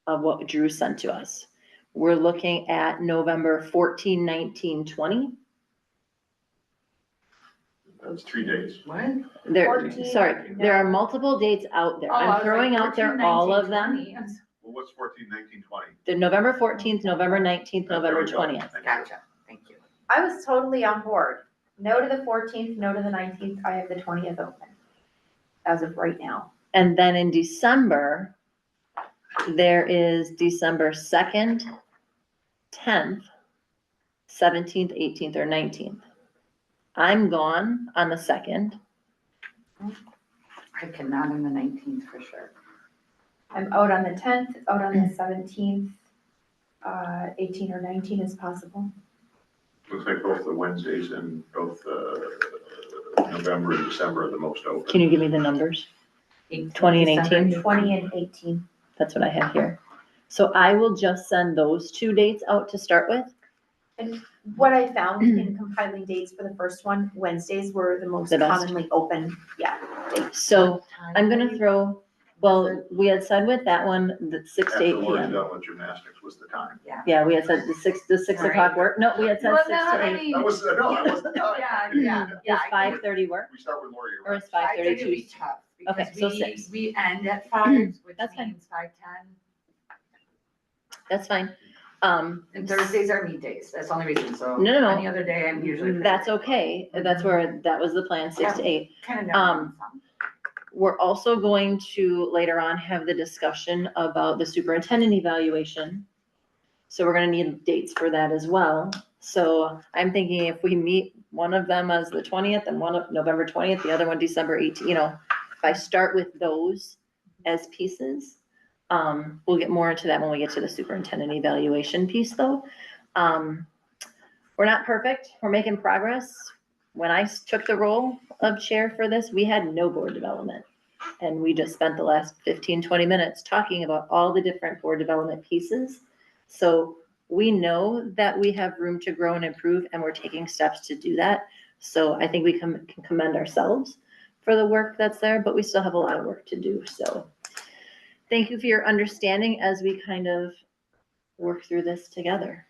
of what Drew sent to us. We're looking at November 14, 19, 20. That's 3 days. What? There, 14, there are no. multiple dates out there. Oh, I I'm was like, throwing out there 14, all 19, of them. 20. Well, what's 14, 19, 20? The November 14th, November 19th, There November we go. 20th. Gotcha, thank you. I was totally on board. No to the 14th, no to the 19th. I have the 20th open as of right now. And then in December, there is December 2nd, 10th, 17th, 18th, or 19th. I'm gone on the 2nd. I cannot on the 19th for sure. I'm out on the 10th, out on the 17th, 18 or 19 is possible. Looks like both the Wednesdays and both November and December are the most open. Can you give me the numbers? 20 and 18? 20 and 18. That's what I have here. So I will just send those 2 dates out to start with. What I found in compiling dates for the first one, Wednesdays were the most The best. commonly open, dates. So I'm gonna throw, well, we had said with that one, that 6 to 8 After Lori PM. done with gymnastics was the time. Yeah, we had said the 6 o'clock work. No, we had said Well, 6 no, to I 8. mean, That was, no, that wasn't the time. yeah. Is 5:30 work We start with Lori. or is 5:30 would 5:30 be too? tough. Okay, because so we- 6. We end at 5, which That's fine. means 5:10. That's fine. And Thursdays are meet days, that's the only reason, so. No, no. Any other day, I'm usually. That's okay. That's where, that was the plan, 6 to 8. Kind of know. some. We're also going to later on have the discussion about the superintendent evaluation. So we're gonna need dates for that as well. So I'm thinking if we meet one of them as the 20th and one of November 20th, the other one December 18th, if I start with those as pieces, we'll get more into that when we get to the superintendent evaluation piece though. We're not perfect. We're making progress. When I took the role of chair for this, we had no board development. And we just spent the last 15, 20 minutes talking about all the different board development pieces. So we know that we have room to grow and improve, and we're taking steps to do that. So I think we can commend ourselves for the work that's there, but we still have a lot of work to do. So thank you for your understanding as we kind of work through this together.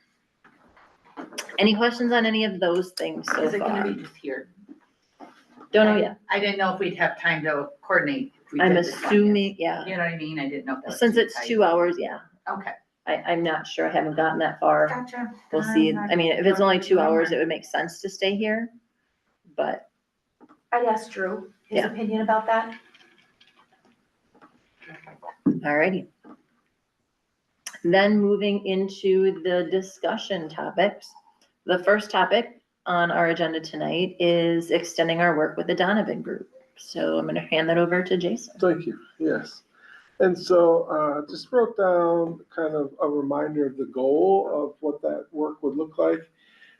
Any questions on any of those things so Is it gonna far? be just here? Don't know yet. I didn't know if we'd have time to coordinate. if we I'm did the 20th. assuming, yeah. You know what I mean? I didn't know if that was Since too it's tight. 2 hours, yeah. Okay, I'm not sure. I haven't gotten that far. gotcha. We'll see. I mean, if it's only 2 hours, it would make sense to stay here. But I'd ask Drew his Yeah. opinion about that. alrighty. Then moving into the discussion topics. The first topic on our agenda tonight is extending our work with the Donovan Group. So I'm going to hand that over to Jason. Thank you, yes. And so just wrote down kind of a reminder of the goal of what that work would look like.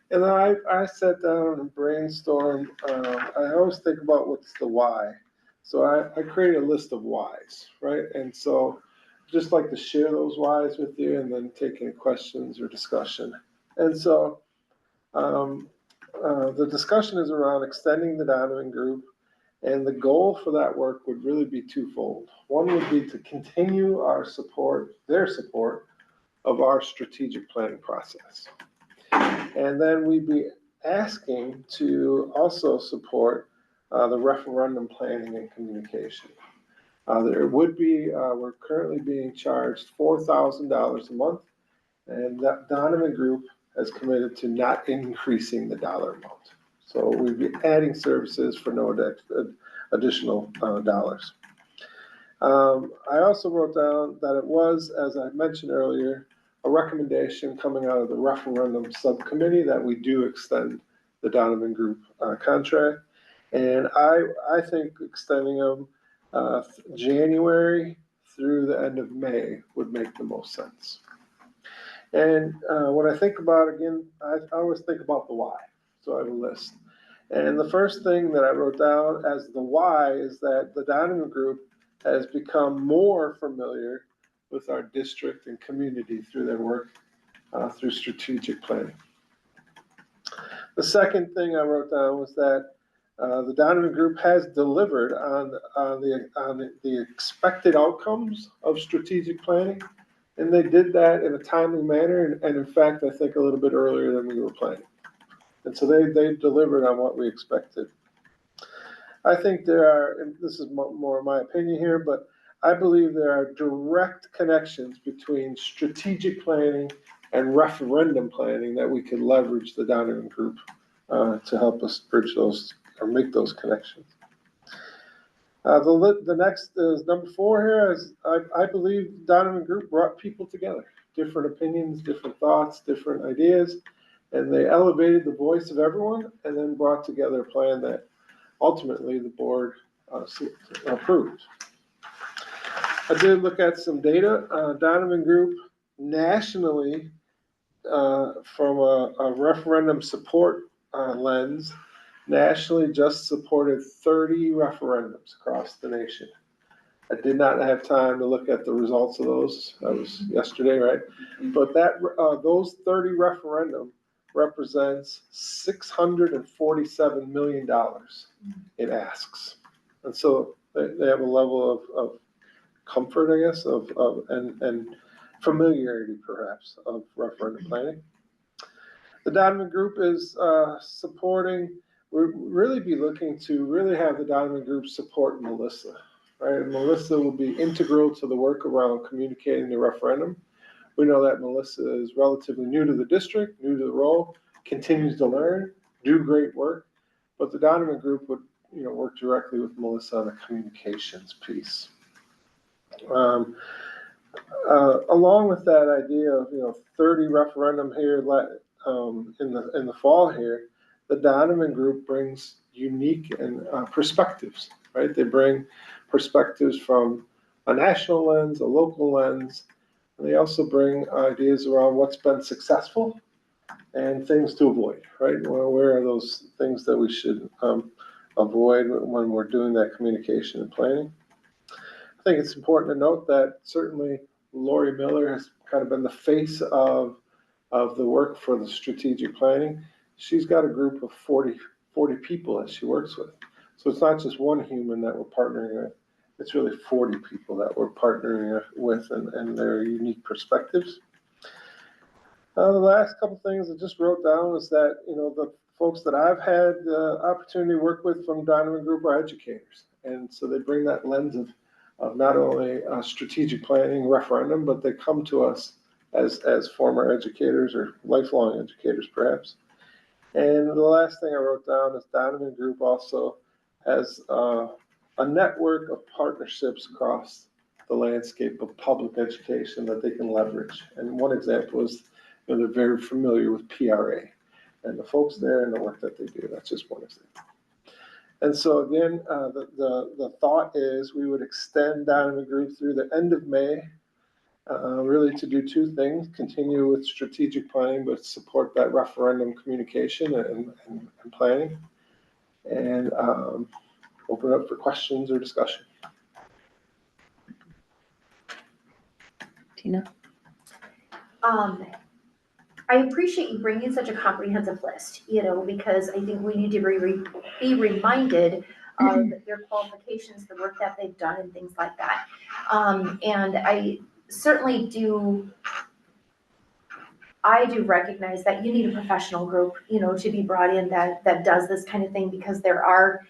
And then I sat down and brainstormed. I always think about what's the why. So I created a list of whys, right? And so just like to share those whys with you and then take any questions or discussion. And so the discussion is around extending the Donovan Group. And the goal for that work would really be twofold. One would be to continue our support, their support of our strategic planning process. And then we'd be asking to also support the referendum planning and communication. There would be, we're currently being charged $4,000 a month, and that Donovan Group has committed to not increasing the dollar amount. So we'd be adding services for no additional dollars. I also wrote down that it was, as I mentioned earlier, a recommendation coming out of the referendum subcommittee that we do extend the Donovan Group contract. And I think extending them January through the end of May would make the most sense. And when I think about, again, I always think about the why. So I have a list. And the first thing that I wrote down as the why is that the Donovan Group has become more familiar with our district and community through their work through strategic planning. The second thing I wrote down was that the Donovan Group has delivered on the expected outcomes of strategic planning, and they did that in a timely manner, and in fact, I think a little bit earlier than we were planning. And so they delivered on what we expected. I think there are, and this is more my opinion here, but I believe there are direct connections between strategic planning and referendum planning that we could leverage the Donovan Group to help us bridge those or make those connections. The next is number 4 here is I believe Donovan Group brought people together, different opinions, different thoughts, different ideas, and they elevated the voice of everyone and then brought together a plan that ultimately the board approved. I did look at some data. Donovan Group nationally, from a referendum support lens, nationally just supported 30 referendums across the nation. I did not have time to look at the results of those. That was yesterday, right? But that those 30 referendum represents $647 million in asks. And so they have a level of comfort, I guess, and familiarity perhaps of referendum planning. The Donovan Group is supporting, we'll really be looking to really have the Donovan Group support Melissa, right? And Melissa will be integral to the work around communicating the referendum. We know that Melissa is relatively new to the district, new to the role, continues to learn, do great work, but the Donovan Group would, work directly with Melissa on the communications piece. Along with that idea of 30 referendum here in the fall here, the Donovan Group brings unique and perspectives, right? They bring perspectives from a national lens, a local lens, and they also bring ideas around what's been successful and things to avoid, right? Where are those things that we should avoid when we're doing that communication and planning? I think it's important to note that certainly Lori Miller has kind of been the face of the work for the strategic planning. She's got a group of 40 people that she works with. So it's not just one human that we're partnering with. It's really 40 people that we're partnering with and their unique perspectives. The last couple things I just wrote down was that, the folks that I've had the opportunity to work with from Donovan Group are educators. And so they bring that lens of not only strategic planning, referendum, but they come to us as former educators or lifelong educators, perhaps. And the last thing I wrote down is Donovan Group also has a network of partnerships across the landscape of public education that they can leverage. And one example is, they're very familiar with PRA and the folks there and the work that they do. That's just one example. And so again, the thought is we would extend Donovan Group through the end of May, really to do two things: continue with strategic planning, but support that referendum communication and planning, and open up for questions or discussion. Tina? I appreciate you bringing such a comprehensive list, because I think we need to be reminded of their qualifications, the work that they've done and things like that. And I certainly do recognize that you need a professional group, to be brought in that does this kind of thing, because there are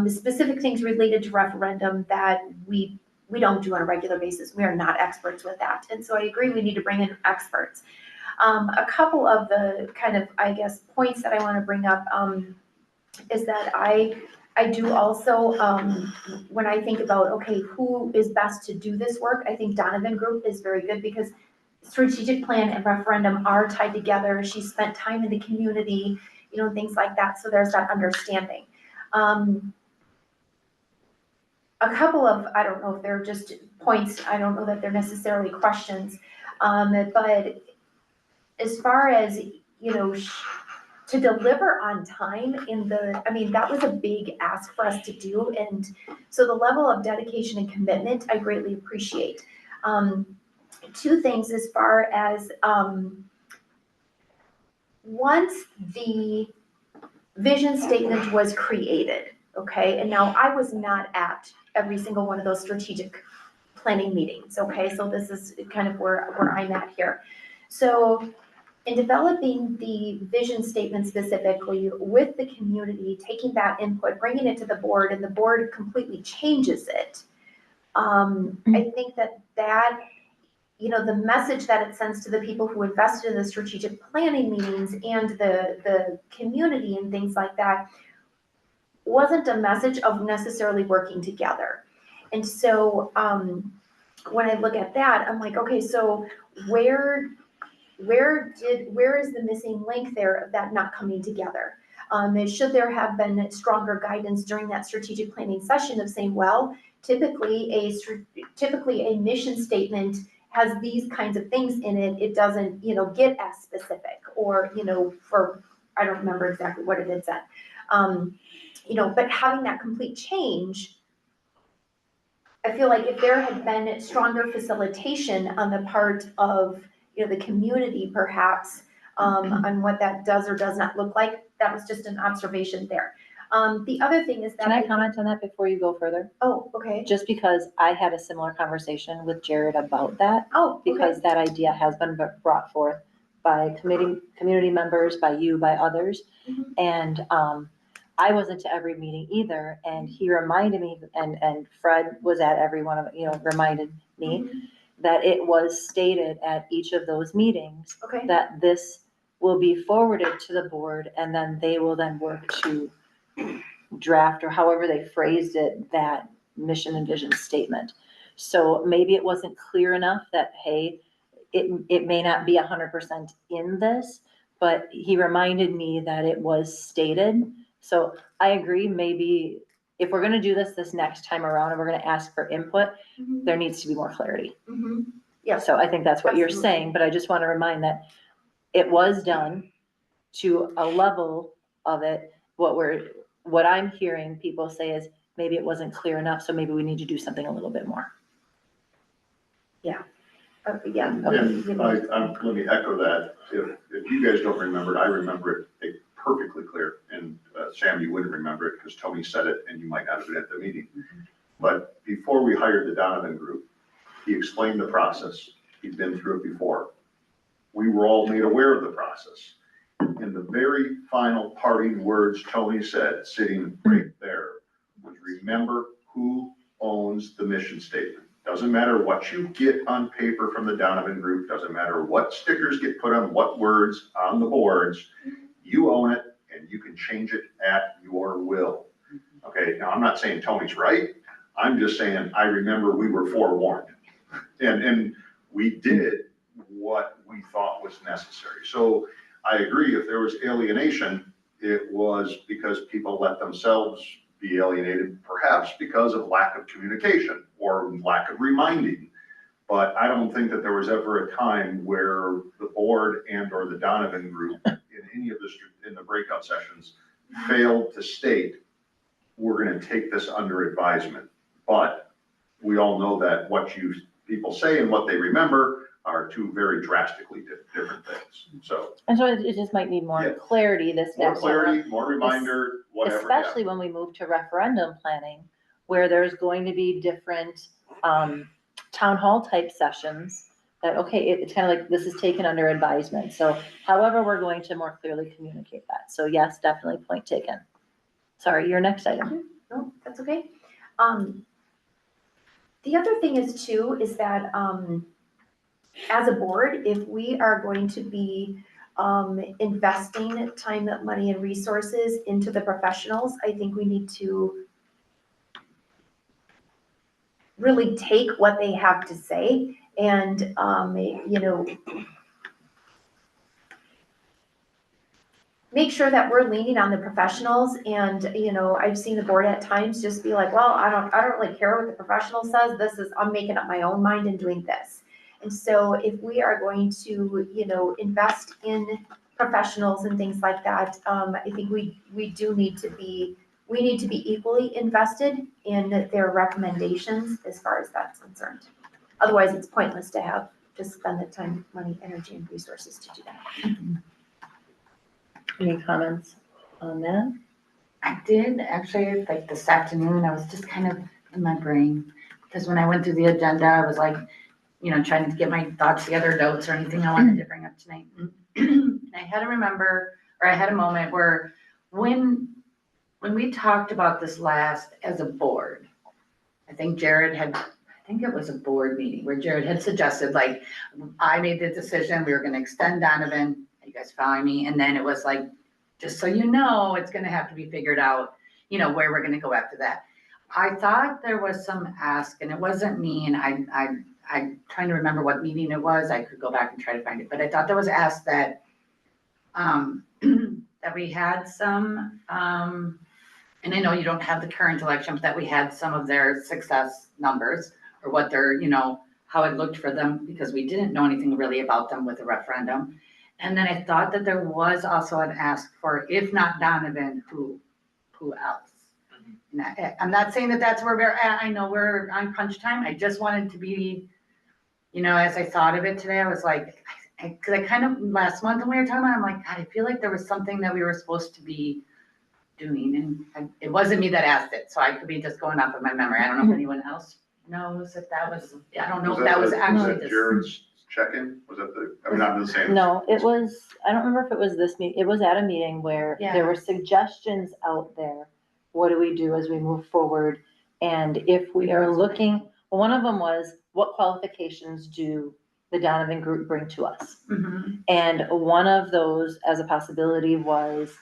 specific things related to referendum that we don't do on a regular basis. We are not experts with that. And so I agree, we need to bring in experts. A couple of the kind of, I guess, points that I want to bring up is that I do also, when I think about, okay, who is best to do this work, I think Donovan Group is very good, because strategic plan and referendum are tied together. She spent time in the community, things like that. So there's that understanding. A couple of, I don't know if they're just points, I don't know that they're necessarily questions, but as far as, to deliver on time that was a big ask for us to do. And so the level of dedication and commitment, I greatly appreciate. Two things as far as, once the vision statement was created, okay, and now I was not at every single one of those strategic planning meetings, okay, so this is kind of where I'm at here. So in developing the vision statement specifically with the community, taking that input, bringing it to the board, and the board completely changes it, I think that the message that it sends to the people who invested in the strategic planning meetings and the community and things like that wasn't a message of necessarily working together. And so when I look at that, I'm like, okay, so where is the missing link there of that not coming together? Should there have been stronger guidance during that strategic planning session of saying, well, typically a mission statement has these kinds of things in it. It doesn't, get as specific, or, I don't remember exactly what it had said. But having that complete change, I feel like if there had been stronger facilitation on the part of, the community perhaps, on what that does or does not look like, that was just an observation there. The other thing is that. Can I comment on that before you go further? Oh, okay. Just because I had a similar conversation with Jared about that, Oh, okay. because that idea has been brought forth by community members, by you, by others. Mhm. And I wasn't to every meeting either, and he reminded me, and Fred was at every one of, reminded me Mhm. that it was stated at each of those meetings Okay. that this will be forwarded to the board, and then they will then work to draft, or however they phrased it, that mission and vision statement. So maybe it wasn't clear enough that, hey, it may not be 100% in this, but he reminded me that it was stated. So I agree, maybe if we're gonna do this next time around and we're gonna ask for input, Mhm. there needs to be more clarity. Mhm. Yes. So I think that's what you're Absolutely. saying, but I just want to remind that it was done to a level of it. What I'm hearing people say is maybe it wasn't clear enough, so maybe we need to do something a little bit more. Yeah. And let me echo that. If you guys don't remember it, I remember it perfectly clear. And Sam, you wouldn't remember it because Tony said it and you might not have been at the meeting. But before we hired the Donovan Group, he explained the process. He'd been through it before. We were all made aware of the process. And the very final parting words Tony said, sitting right there, was remember who owns the mission statement. Doesn't matter what you get on paper from the Donovan Group, doesn't matter what stickers get put on what words on the boards, you own it and you can change it at your will. Okay, now I'm not saying Tony's right. I'm just saying, I remember we were forewarned. And we did what we thought was necessary. So I agree, if there was alienation, it was because people let themselves be alienated, perhaps because of lack of communication or lack of reminding. But I don't think that there was ever a time where the board and or the Donovan group in any of in the breakout sessions failed to state, we're gonna take this under advisement. But we all know that what people say and what they remember are two very drastically different things. So And so it just might need more Yeah. clarity this more next one. clarity, more reminder, whatever. yeah. Especially when we move to referendum planning, where there's going to be different, town hall type sessions. That, okay, it's kind of like, this is taken under advisement, so however, we're going to more clearly communicate that, so yes, definitely point taken. Sorry, your next item. No, that's okay. The other thing is too, is that, as a board, if we are going to be, investing time, money and resources into the professionals, I think we need to really take what they have to say and, you know, make sure that we're leaning on the professionals. And, you know, I've seen the board at times just be like, well, I don't really care what the professional says. I'm making up my own mind and doing this. And so if we are going to, you know, invest in professionals and things like that, I think we need to be equally invested in their recommendations as far as that's concerned. Otherwise, it's pointless to spend the time, money, energy, and resources to do that. Any comments on that? I did actually, like this afternoon, I was just kind of in my brain, because when I went through the agenda, I was like, you know, trying to get my thoughts together, notes or anything I wanted to bring up tonight. And I had to remember, or I had a moment where when we talked about this last as a board, I think it was a board meeting where Jared had suggested, like, I made the decision, we were gonna extend Donovan, are you guys following me? And then it was like, just so you know, it's gonna have to be figured out, you know, where we're gonna go after that. I thought there was some ask, and it wasn't me, and I'm trying to remember what meeting it was, I could go back and try to find it, but I thought there was asked that, that we had some, and I know you don't have the current election, but that we had some of their success numbers, or what their, you know, how it looked for them, because we didn't know anything really about them with the referendum. And then I thought that there was also an ask for, if not Donovan, who else? And I'm not saying that that's where we're at, I know we're on crunch time, I just wanted to be, you know, as I thought of it today, I was like, cause I kind of, last month when we were talking about it, I'm like, God, I feel like there was something that we were supposed to be doing, and it wasn't me that asked it, so I could be just going off of my memory, I don't know if anyone else knows if that was, I don't know if that was actually Was that just. Jared's check-in? Was that I'm not saying. No, it was, I don't remember if it was this meeting, it was at a meeting where Yeah. there were suggestions out there. What do we do as we move forward? And if we are looking, well, one of them was, what qualifications do the Donovan group bring to us? Mhm. And one of those as a possibility was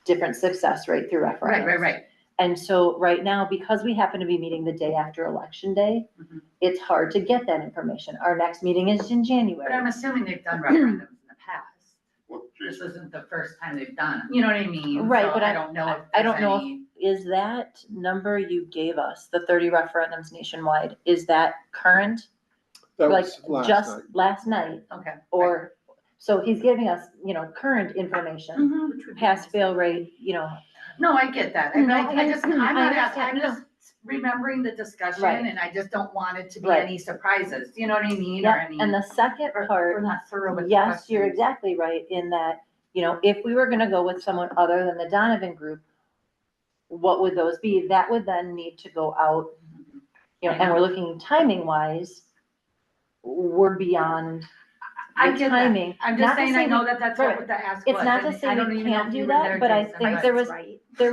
different success rate through referendums. Right. And so right now, because we happen to be meeting the day after election day, Mhm. it's hard to get that information. Our next meeting is in But I'm January. assuming they've done referendums in the past. Well, This Jason, isn't the first time they've done it, you know what I mean? Right, So but I don't know if I don't there's know any- Is that number you gave us, the 30 referendums nationwide, is that current? That Like was last just night. last night? Okay. Or, so he's giving us, you know, current information, Mhm. pass fail rate, you know, No, I get that. No, I just, I'm I not asking, I'm understand, just remembering the discussion, Right. and I just don't want it to be Right. any surprises, you know what I mean? Or yeah. any. And the second We're part, not thorough with the yes, you're questions. exactly right in that, you know, if we were gonna go with someone other than the Donovan group, what would those be? That would then need to go out, you know, and we're looking timing wise, we're beyond I the get that. timing. I'm Not just to saying, say I know we- that that's right. what the ask was. It's not to and say I don't we even know can't if do you were that, there, but I Jason, think but- there was, Right. there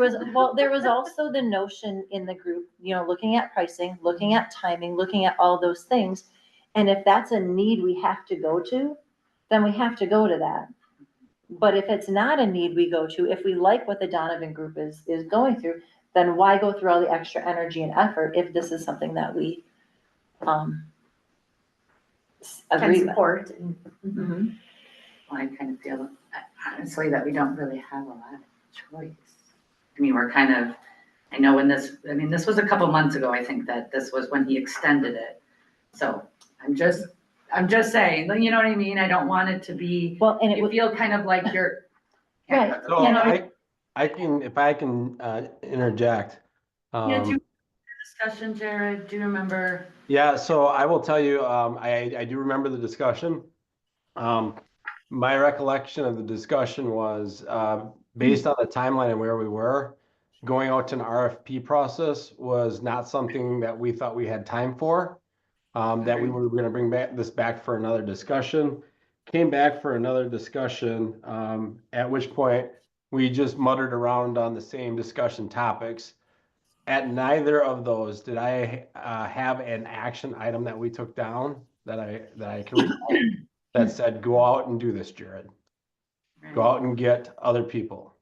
was also the notion in the group, you know, looking at pricing, looking at timing, looking at all those things. And if that's a need we have to go to, then we have to go to that. But if it's not a need we go to, if we like what the Donovan group is going through, then why go through all the extra energy and effort if this is something that we, can Agree with. support and. Mhm. Well, I kind of feel honestly that we don't really have a lot of choice. I mean, we're kind of, I know when this, I mean, this was a couple months ago, I think that this was when he extended it. So I'm just saying, you know what I mean? I don't want it to be, Well, and it you was, feel kind of like you're. Right. So You know, I can, if I can interject. Yeah, do you discussion, Jared? Do you remember? Yeah, so I will tell you, I do remember the discussion. My recollection of the discussion was, based on the timeline and where we were, going out to an RFP process was not something that we thought we had time for. That we were gonna bring this back for another discussion. Came back for another discussion, at which point we just muttered around on the same discussion topics. At neither of those did I have an action item that we took down that I can recall that said, go out and do this, Jared. Go out and get other people.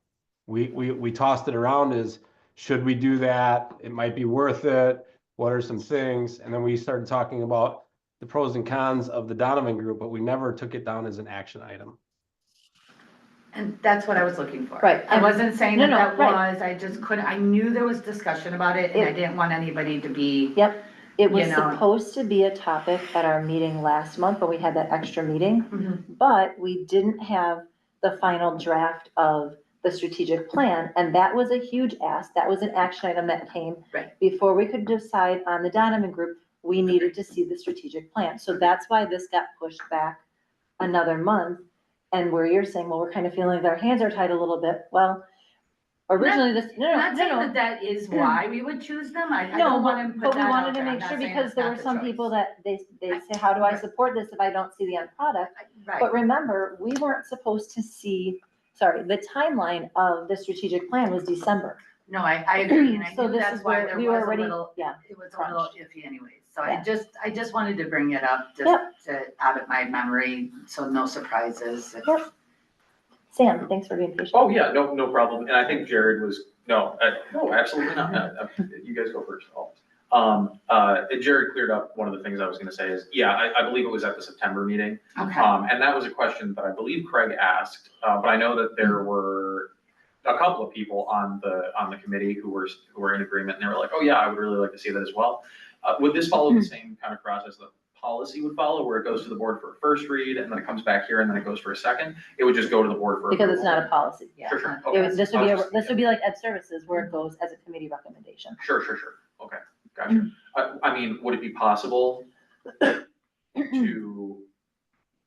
We tossed it around as, should we do that? It might be worth it. What are some things? And then we started talking about the pros and cons of the Donovan group, but we never took it down as an action item. And that's what I was looking for. Right. I wasn't saying No, that no, that right. was, I just couldn't, I knew there was discussion about it and I didn't want anybody to be. Yep, it was You know. supposed to be a topic at our meeting last month, when we had that extra meeting. Mhm. But we didn't have the final draft of the strategic plan, and that was a huge ask. That was an action item that came Right. before we could decide on the Donovan group. We needed to see the strategic plan, so that's why this got pushed back another month. And where you're saying, well, we're kind of feeling like our hands are tied a little bit. Well, originally this, I'm not saying no. that that is why we would choose them. I No, don't want to but put we that wanted out to there. I'm make not sure, saying because it's there not were the some choice. people that they say, how do I Right. support this if I don't see the end product? Right. But remember, we weren't supposed to see, the timeline of the strategic plan was December. No, I agree, and I So knew this that's is why where there we was were a already, little, yeah, it was a little crunched. iffy anyways. So Yeah. I just wanted to bring it up, just Yep. to out of my memory, so no surprises. Yep. Sam, thanks for being patient. Oh, yeah, no problem. And I think Jared was, no, absolutely not. You guys go first, always. Jared cleared up one of the things I was gonna say is, yeah, I believe it was at the September meeting. Okay, And that was a question that I believe Craig asked, but I know that there were a couple of people on the committee who were in agreement, and they were like, oh yeah, I would really like to see that as well. Would this follow the same kind of process that policy would follow, where it goes to the board for a first read, and then it comes back here, and then it goes for a second? It would just go to the board for Because it's approval? not a policy. yeah. Sure, sure. not- Okay. This would be like Ed Services, where it goes as a committee recommendation. Sure, okay, gotcha. I mean, would it be possible to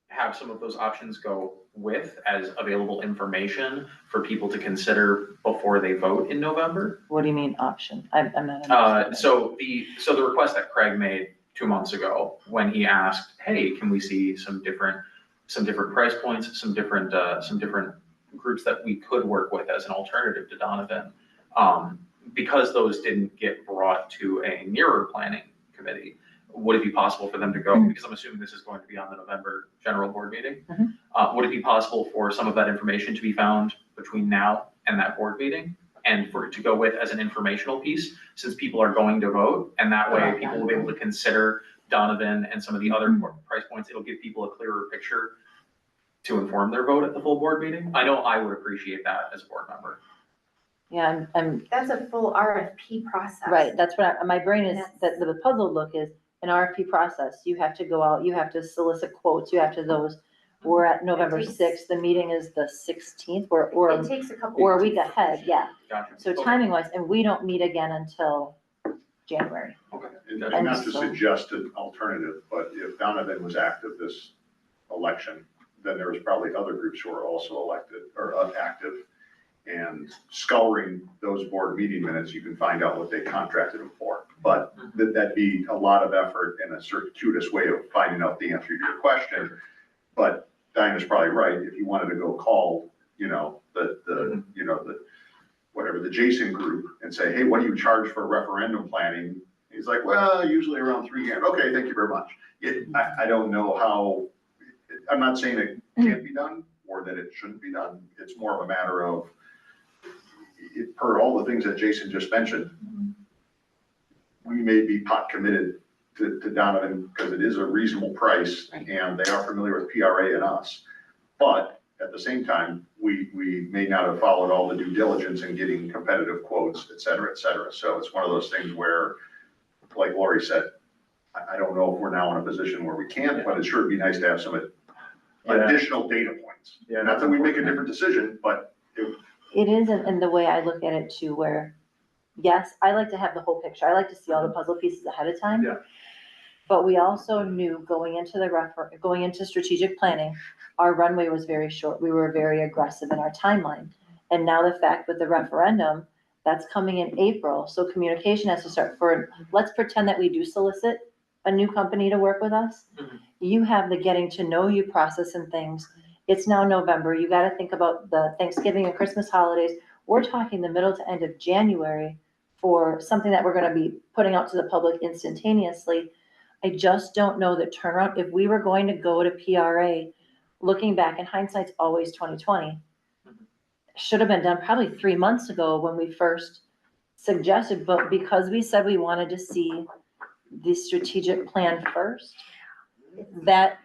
have some of those options go with as available information for people to consider before they vote in November? What do you mean option? I'm not understanding. So the request that Craig made 2 months ago, when he asked, hey, can we see some different price points, some different groups that we could work with as an alternative to Donovan? Because those didn't get brought to a nearer planning committee, would it be possible for them to go, because I'm assuming this is going to be on the November general board meeting? Would it be possible for some of that information to be found between now and that board meeting? And for it to go with as an informational piece, since people are going to vote, and that way people will be able to consider Donovan and some of the other price points. It'll give people a clearer picture to inform their vote at the full board meeting. I know I would appreciate that as a board member. Yeah, I'm, That's a full RFP process. right, that's what my brain is, That's- that the puzzled look is an RFP process. You have to go out, you have to solicit quotes, you have to those. We're at November takes- 6th, the meeting is the 16th, or It takes a couple. or a week ahead, yeah. Gotcha. So Okay. timing wise, and we don't meet again until January. Okay. And Gotcha. not to so- suggest an alternative, but if Donovan was active this election, then there was probably other groups who are also elected or active. And scouring those board meeting minutes, you can find out what they contracted them for. But that'd be a lot of effort and a circuitous way of finding out the answer to your question. But Dinah's probably right. If you wanted to go call, whatever, the Jason group and say, hey, what do you charge for referendum planning? He's like, well, usually around $3,000. Okay, thank you very much. I don't know how, I'm not saying it can't be done or that it shouldn't be done. It's more of a matter of, per all the things that Jason just mentioned, we may be pot committed to Donovan, because it is a reasonable price, and they are familiar with PRA and us. But at the same time, we may not have followed all the due diligence in getting competitive quotes, et cetera, et cetera. So it's one of those things where, like Lori said, I don't know if we're now in a position where we can't, but it sure would be nice to have some additional data points. Yeah. Not that we make a different decision, but It is, and the way I look at it too, where, yes, I like to have the whole picture. I like to see all the puzzle pieces ahead of time. Yeah. But we also knew going into strategic planning, our runway was very short. We were very aggressive in our timeline. And now the fact with the referendum, that's coming in April, so communication has to start let's pretend that we do solicit a new company to work with us. Mhm. You have the getting to know you process and things. It's now November. You gotta think about the Thanksgiving and Christmas holidays. We're talking the middle to end of January for something that we're gonna be putting out to the public instantaneously. I just don't know the turnaround. If we were going to go to PRA, looking back, in hindsight's always 2020. Should have been done probably 3 months ago when we first suggested, but because we said we wanted to see the strategic plan first, that,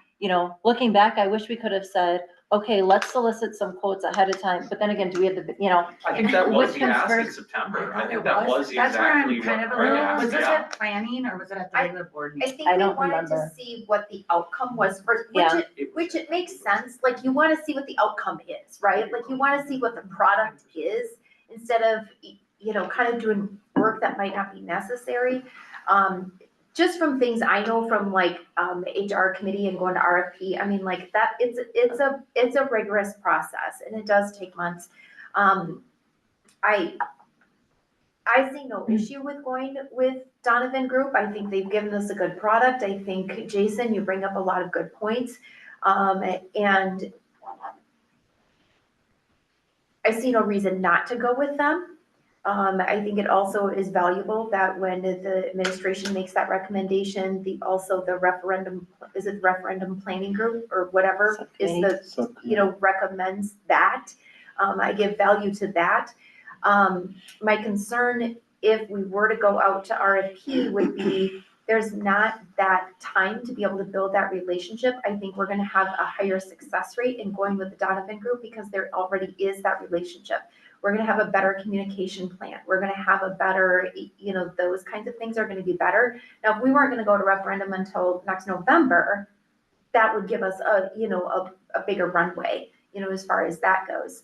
looking back, I wish we could have said, okay, let's solicit some quotes ahead of time, but then again, do we have I think that was Which the comes ask in first? September. I It think that was That's where exactly I'm kind what of a Craig little, asked, was this yeah. at planning or was it at the regular board I meeting? think I we don't wanted to remember. see what the outcome was first, Yeah. which it makes sense, like, you wanna see what the outcome is, right? Like, you wanna see what the product is, instead of, kind of doing work that might not be necessary. Just from things I know from like, the HR committee and going to RFP, I mean, like, that, it's a rigorous process, and it does take months. I see no issue with going with Donovan Group. I think they've given us a good product. I think, Jason, you bring up a lot of good points. And I see no reason not to go with them. I think it also is valuable that when the administration makes that recommendation, the referendum, is it referendum planning group or whatever is recommends that. I give value to that. My concern, if we were to go out to RFP, would be there's not that time to be able to build that relationship. I think we're gonna have a higher success rate in going with the Donovan Group because there already is that relationship. We're gonna have a better communication plan. We're gonna have a better, those kinds of things are gonna be better. Now, if we weren't gonna go to referendum until next November, that would give us a bigger runway, as far as that goes.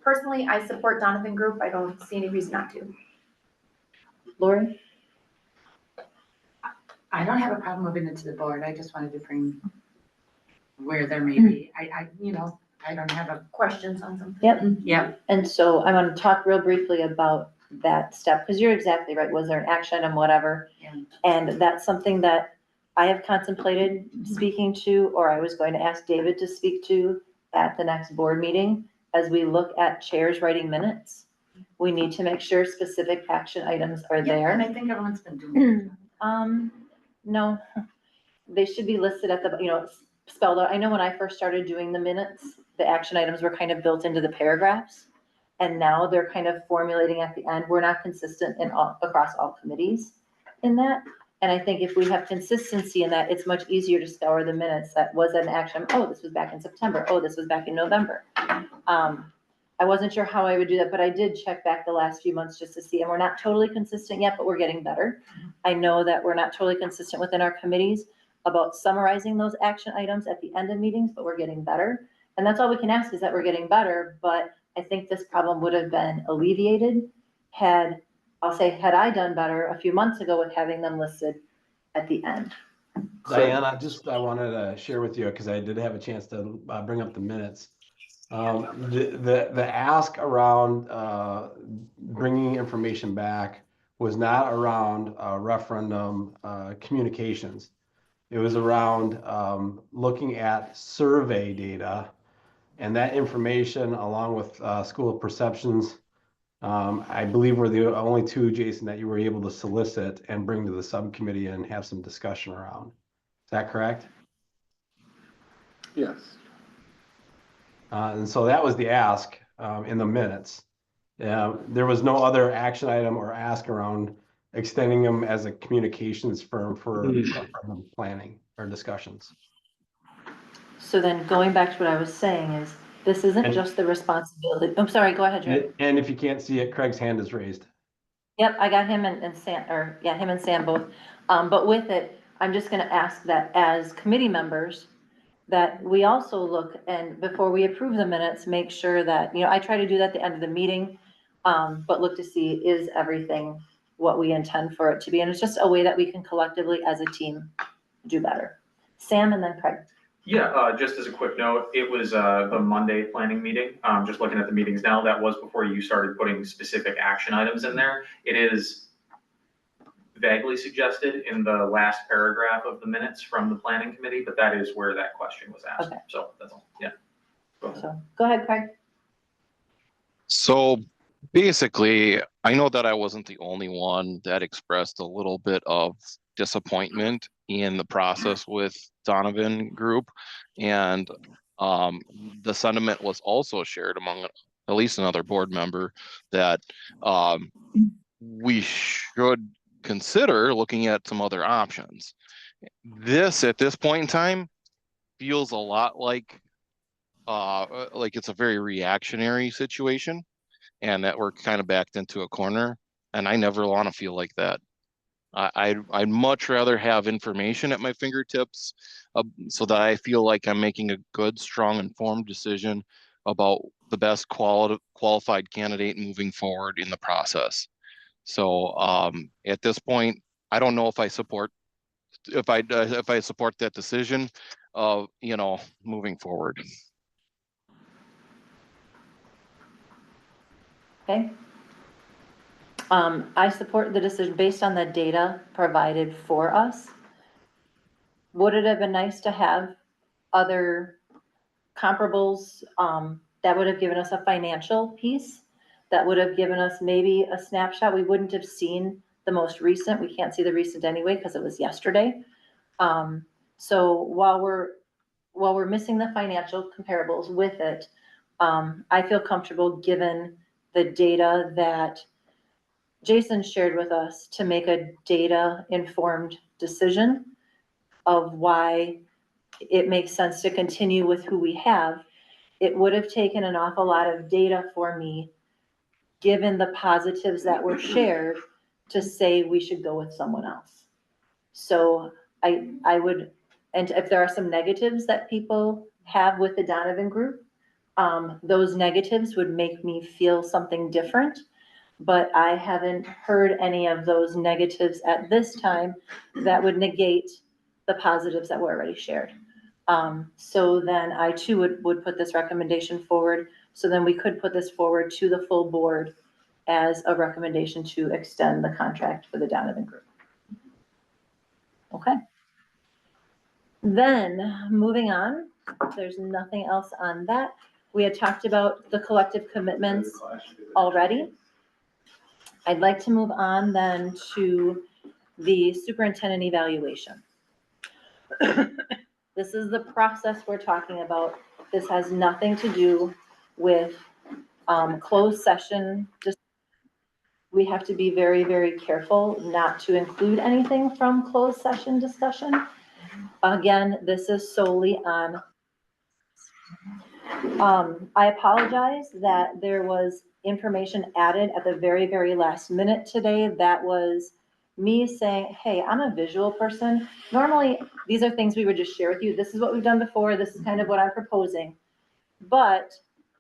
Personally, I support Donovan Group. I don't see any reason not to. Lori? I don't have a problem moving it to the board. I just wanted to bring where there may be, I don't have a, Questions on something? Yep. yeah, And so I want to talk real briefly about that step, because you're exactly right. Was there an action item, whatever? Yeah. And that's something that I have contemplated speaking to, or I was going to ask David to speak to at the next board meeting. As we look at chairs writing minutes, we need to make sure specific action items are yeah, there. and I think everyone's been doing it. No, they should be listed at the, spelled out. I know when I first started doing the minutes, the action items were kind of built into the paragraphs. And now they're kind of formulating at the end. We're not consistent across all committees in that. And I think if we have consistency in that, it's much easier to scour the minutes. That was an action. Oh, this was back in September. Oh, this was back in November. I wasn't sure how I would do that, but I did check back the last few months just to see, and we're not totally consistent yet, but we're getting better. I know that we're not totally consistent within our committees about summarizing those action items at the end of meetings, but we're getting better. And that's all we can ask, is that we're getting better, but I think this problem would have been alleviated had I done better a few months ago with having them listed at the end. Diane, I wanted to share with you, because I did have a chance to bring up the minutes. The ask around bringing information back was not around referendum communications. It was around looking at survey data, and that information, along with school perceptions, I believe were the only two, Jason, that you were able to solicit and bring to the subcommittee and have some discussion around. Is that correct? Yes. And so that was the ask in the minutes. There was no other action item or ask around extending them as a communications firm for planning or discussions. So then going back to what I was saying is, this isn't And- just the responsibility, I'm sorry, go ahead, Jim. And if you can't see it, Craig's hand is raised. Yep, I got him and Sam, or yeah, him and Sam both. But with it, I'm just gonna ask that as committee members, that we also look and before we approve the minutes, make sure that, I try to do that at the end of the meeting. But look to see, is everything what we intend for it to be? And it's just a way that we can collectively as a team do better. Sam and then Craig. Yeah, just as a quick note, it was the Monday planning meeting. Just looking at the meetings now, that was before you started putting specific action items in there. It is vaguely suggested in the last paragraph of the minutes from the planning committee, but that is where that question was asked. Okay. So that's all, yeah. Go ahead. So go ahead, Craig. So basically, I know that I wasn't the only one that expressed a little bit of disappointment in the process with Donovan Group. And the sentiment was also shared among at least another board member that we should consider looking at some other options. This, at this point in time, feels a lot like it's a very reactionary situation and that we're kind of backed into a corner. And I never want to feel like that. I'd much rather have information at my fingertips so that I feel like I'm making a good, strong, informed decision about the best qualified candidate moving forward in the process. So at this point, I don't know if I support that decision of, moving forward. Okay. I support the decision based on the data provided for us. Would it have been nice to have other comparables that would have given us a financial piece, that would have given us maybe a snapshot? We wouldn't have seen the most recent. We can't see the recent anyway because it was yesterday. So while we're missing the financial comparables with it, I feel comfortable given the data that Jason shared with us to make a data-informed decision of why it makes sense to continue with who we have. It would have taken an awful lot of data for me, given the positives that were shared, to say we should go with someone else. So I would, and if there are some negatives that people have with the Donovan Group, those negatives would make me feel something different. But I haven't heard any of those negatives at this time that would negate the positives that were already shared. So then I too would put this recommendation forward. So then we could put this forward to the full board as a recommendation to extend the contract for the Donovan Group. Okay. Then moving on, there's nothing else on that. We had talked about the collective commitments already. I'd like to move on then to the superintendent evaluation. This is the process we're talking about. This has nothing to do with closed session. Just, we have to be very, very careful not to include anything from closed session discussion. Again, this is solely on. I apologize that there was information added at the very, very last minute today. That was me saying, hey, I'm a visual person. Normally, these are things we would just share with you. This is what we've done before. This is kind of what I'm proposing. But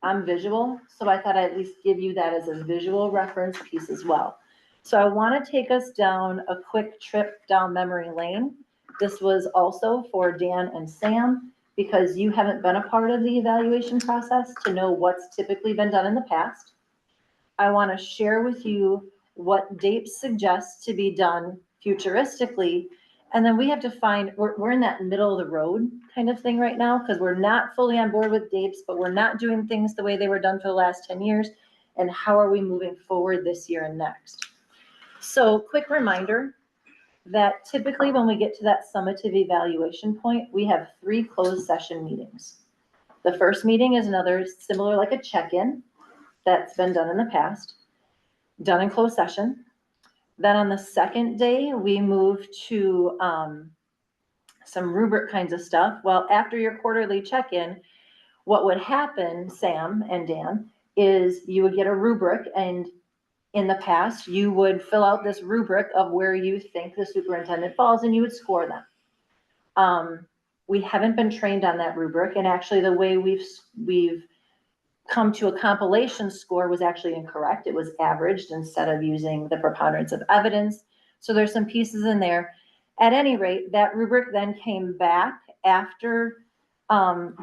I'm visual, so I thought I'd at least give you that as a visual reference piece as well. So I want to take us down a quick trip down memory lane. This was also for Dan and Sam, because you haven't been a part of the evaluation process to know what's typically been done in the past. I want to share with you what DAPE suggests to be done futuristically. And then we have to find, we're in that middle of the road kind of thing right now, because we're not fully on board with DAPEs, but we're not doing things the way they were done for the last 10 years. And how are we moving forward this year and next? So quick reminder that typically when we get to that summative evaluation point, we have 3 closed session meetings. The first meeting is another similar, like a check-in that's been done in the past, done in closed session. Then on the second day, we moved to some rubric kinds of stuff. Well, after your quarterly check-in, what would happen, Sam and Dan, is you would get a rubric, and in the past, you would fill out this rubric of where you think the superintendent falls, and you would score them. We haven't been trained on that rubric, and actually the way we've come to a compilation score was actually incorrect. It was averaged instead of using the preponderance of evidence. So there's some pieces in there. At any rate, that rubric then came back after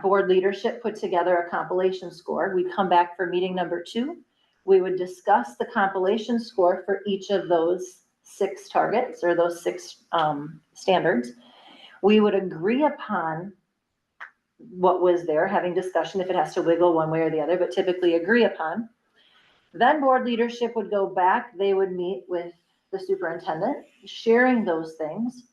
board leadership put together a compilation score. We'd come back for meeting number 2. We would discuss the compilation score for each of those 6 targets or those 6 standards. We would agree upon what was there, having discussion if it has to wiggle one way or the other, but typically agree upon. Then board leadership would go back. They would meet with the superintendent, sharing those things.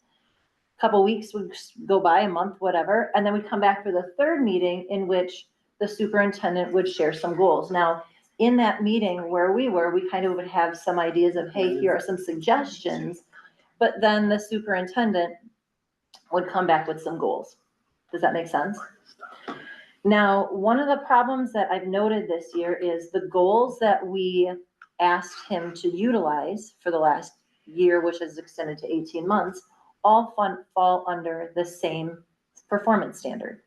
A couple weeks would go by, a month, whatever, and then we'd come back for the 3rd meeting in which the superintendent would share some goals. Now, in that meeting where we were, we kind of would have some ideas of, hey, here are some suggestions, but then the superintendent would come back with some goals. Does that make sense? Now, one of the problems that I've noted this year is the goals that we asked him to utilize for the last year, which has extended to 18 months, all fall under the same performance standard.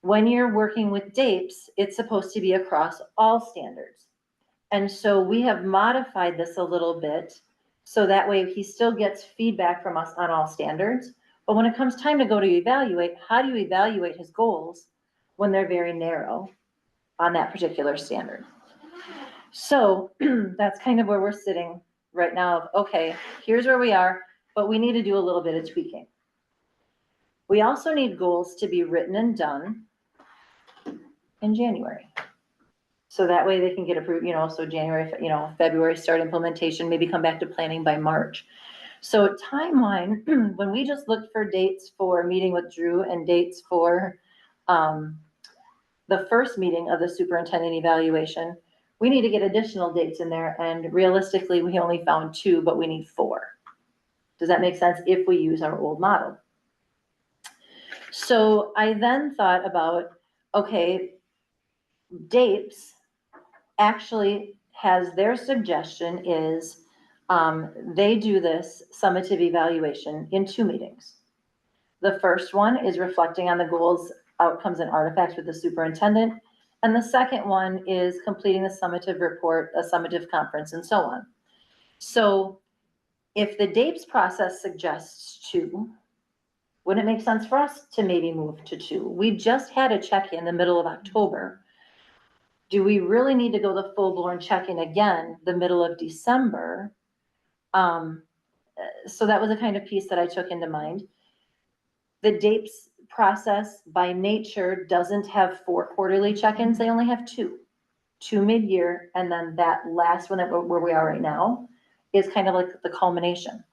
When you're working with DAPES, it's supposed to be across all standards. And so we have modified this a little bit so that way he still gets feedback from us on all standards. But when it comes time to go to evaluate, how do you evaluate his goals when they're very narrow on that particular standard? So that's kind of where we're sitting right now of, okay, here's where we are, but we need to do a little bit of tweaking. We also need goals to be written and done in January. So that way they can get approved, so January, February, start implementation, maybe come back to planning by March. So timeline, when we just looked for dates for meeting with Drew and dates for the first meeting of the superintendent evaluation, we need to get additional dates in there. And realistically, we only found 2, but we need 4. Does that make sense if we use our old model? So I then thought about, okay, DAPES actually has their suggestion is they do this summative evaluation in 2 meetings. The first one is reflecting on the goals, outcomes, and artifacts with the superintendent. And the second one is completing the summative report, a summative conference, and so on. So if the DAPES process suggests 2, wouldn't it make sense for us to maybe move to 2? We just had a check-in in the middle of October. Do we really need to go the full-blown check-in again the middle of December? So that was the kind of piece that I took into mind. The DAPES process by nature doesn't have 4 quarterly check-ins. They only have 2 mid-year, and then that last one where we are right now is kind of like the culmination.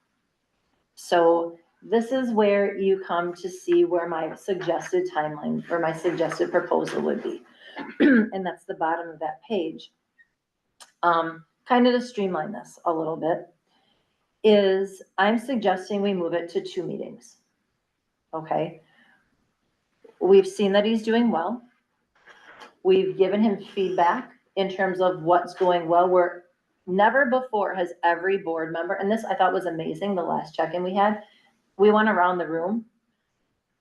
So this is where you come to see where my suggested timeline or my suggested proposal would be. And that's the bottom of that page. Kind of to streamline this a little bit is I'm suggesting we move it to 2 meetings. Okay. We've seen that he's doing well. We've given him feedback in terms of what's going well. Where never before has every board member, and this I thought was amazing, the last check-in we had, we went around the room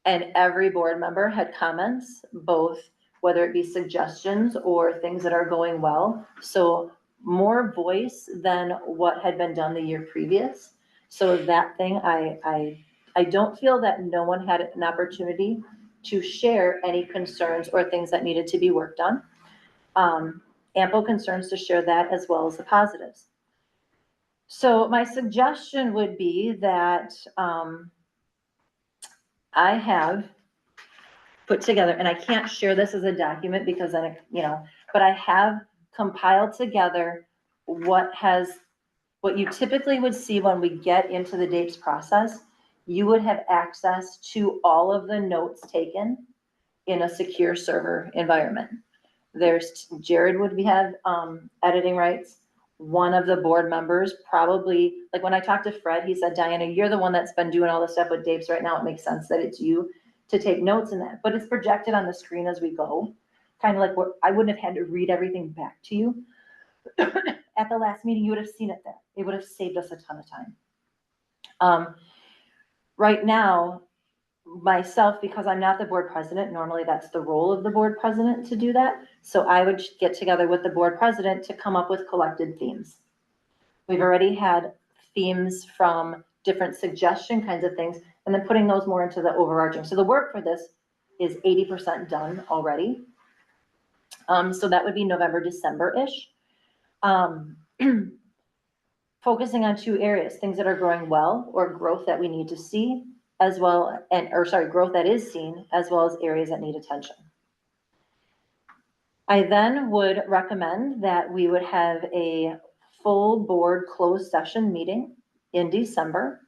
and every board member had comments, both whether it be suggestions or things that are going well. So more voice than what had been done the year previous. So that thing, I don't feel that no one had an opportunity to share any concerns or things that needed to be worked on. Ample concerns to share that as well as the positives. So my suggestion would be that I have put together, and I can't share this as a document because then, but I have compiled together what you typically would see when we get into the DAPES process. You would have access to all of the notes taken in a secure server environment. Jared would have editing rights. one of the board members, probably, like when I talked to Fred, he said, Diana, you're the one that's been doing all this stuff with DAPES right now. It makes sense that it's you to take notes in that, but it's projected on the screen as we go. Kind of like what I wouldn't have had to read everything back to you. At the last meeting, you would have seen it there. It would have saved us a ton of time. Right now, myself, because I'm not the board president, normally that's the role of the board president to do that. So I would get together with the board president to come up with collected themes. We've already had themes from different suggestion kinds of things, and then putting those more into the overarching. So the work for this is 80% done already. So that would be November, December-ish. Focusing on two areas, things that are growing well or growth that we need to see, as well, growth that is seen, as well as areas that need attention. I then would recommend that we would have a full board closed session meeting in December,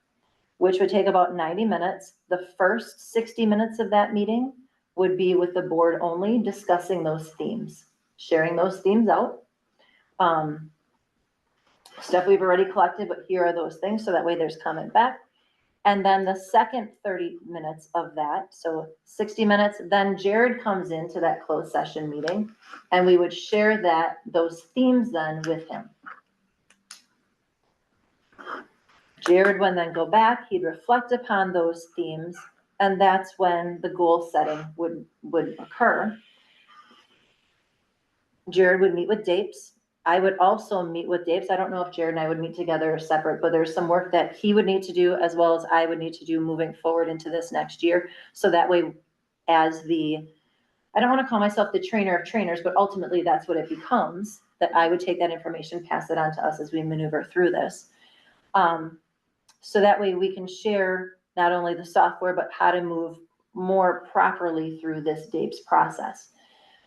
which would take about 90 minutes. The first 60 minutes of that meeting would be with the board only, discussing those themes, sharing those themes out. Stuff we've already collected, but here are those things, so that way there's comment back. And then the second 30 minutes of that, so 60 minutes, then Jared comes into that closed session meeting, and we would share those themes then with him. Jared would then go back, he'd reflect upon those themes, and that's when the goal setting would occur. Jared would meet with DAPES. I would also meet with DAPES. I don't know if Jared and I would meet together or separate, but there's some work that he would need to do as well as I would need to do moving forward into this next year. So that way, I don't want to call myself the trainer of trainers, but ultimately that's what it becomes, that I would take that information, pass it on to us as we maneuver through this. So that way we can share not only the software, but how to move more properly through this DAPES process.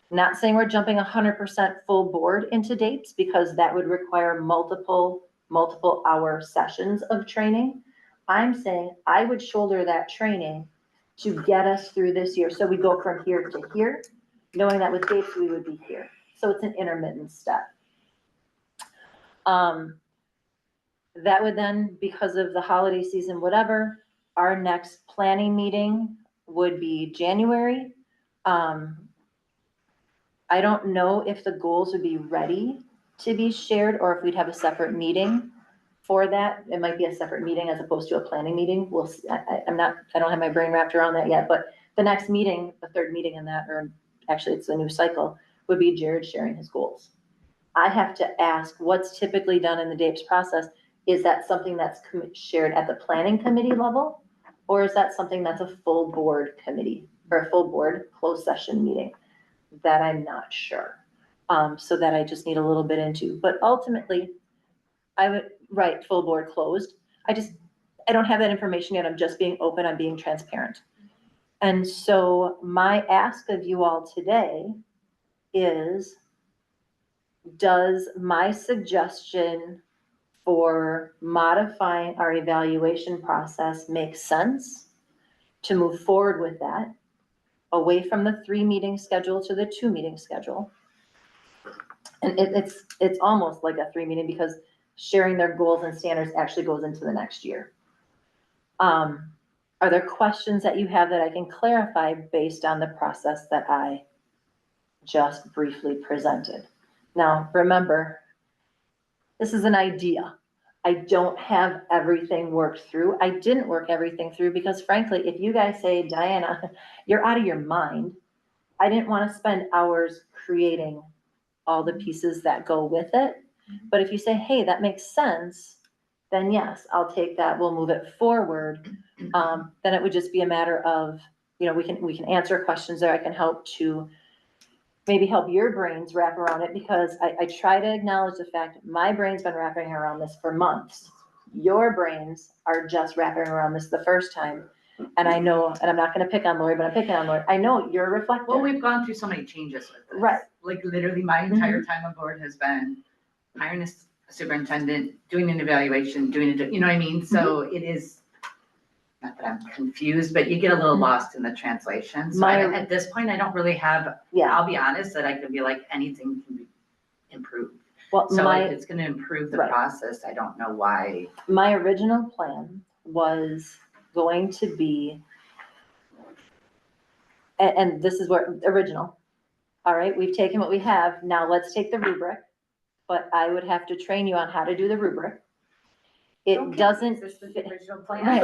Not saying we're jumping 100% full board into DAPES, because that would require multiple hour sessions of training. I'm saying I would shoulder that training to get us through this year. So we go from here to here, knowing that with DAPES we would be here. So it's an intermittent step. That would then, because of the holiday season, whatever, our next planning meeting would be January. I don't know if the goals would be ready to be shared or if we'd have a separate meeting for that. It might be a separate meeting as opposed to a planning meeting. We'll see. I don't have my brain wrapped around that yet, but the next meeting, the third meeting in that, or actually it's a new cycle, would be Jared sharing his goals. I have to ask what's typically done in the DAPES process. Is that something that's shared at the planning committee level? Or is that something that's a full board committee or a full board closed session meeting? That I'm not sure. So that I just need a little bit into, but ultimately I would write full board closed. I don't have that information yet. I'm just being open. I'm being transparent. And so my ask of you all today is, does my suggestion for modifying our evaluation process make sense to move forward with that? Away from the 3-meeting schedule to the 2-meeting schedule. And it's almost like a 3-meeting, because sharing their goals and standards actually goes into the next year. Are there questions that you have that I can clarify based on the process that I just briefly presented? Now, remember, this is an idea. I don't have everything worked through. I didn't work everything through because frankly, if you guys say, Diana, you're out of your mind, I didn't want to spend hours creating all the pieces that go with it. But if you say, hey, that makes sense, then yes, I'll take that. We'll move it forward. Then it would just be a matter of, we can answer questions there. I can help to maybe help your brains wrap around it, because I try to acknowledge the fact my brain's been wrapping around this for months. Your brains are just wrapping around this the first time. And I know, and I'm not going to pick on Lori, but I'm picking on Lori. I know you're reflective. Well, we've gone through so many changes with this. Right. Like literally my entire time on board has been hiring a superintendent, doing an evaluation, you know what I mean? So it is, not that I'm confused, but you get a little lost in the translation. So at this point, I don't really have, I'll be honest, that I could be like, anything can be improved. Well, So if my, it's gonna improve the Right. process, I don't know why. my original plan was going to be, and this is where, original. All right, we've taken what we have, now let's take the rubric, but I would have to train you on how to do the rubric. It doesn't, This was fit- the original plan. right,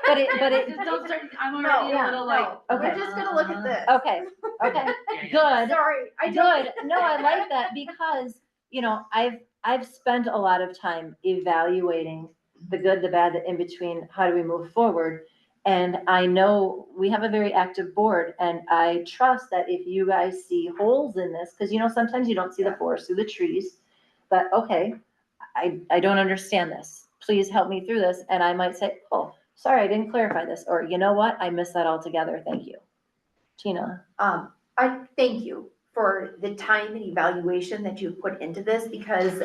but it, Just don't start, I'm No, already a yeah, little like. okay. We're just gonna look at this. okay, okay, good. Sorry, I Good, don't. no, I like that because, you know, I've spent a lot of time evaluating the good, the bad, the in between, how do we move forward? And I know we have a very active board and I trust that if you guys see holes in this, because you know, sometimes you don't see the forest through the trees. But okay, I don't understand this, please help me through this, and I might say, oh, sorry, I didn't clarify this, or you know what, I missed that altogether, thank you. Tina? I thank you for the time and evaluation that you've put into this because,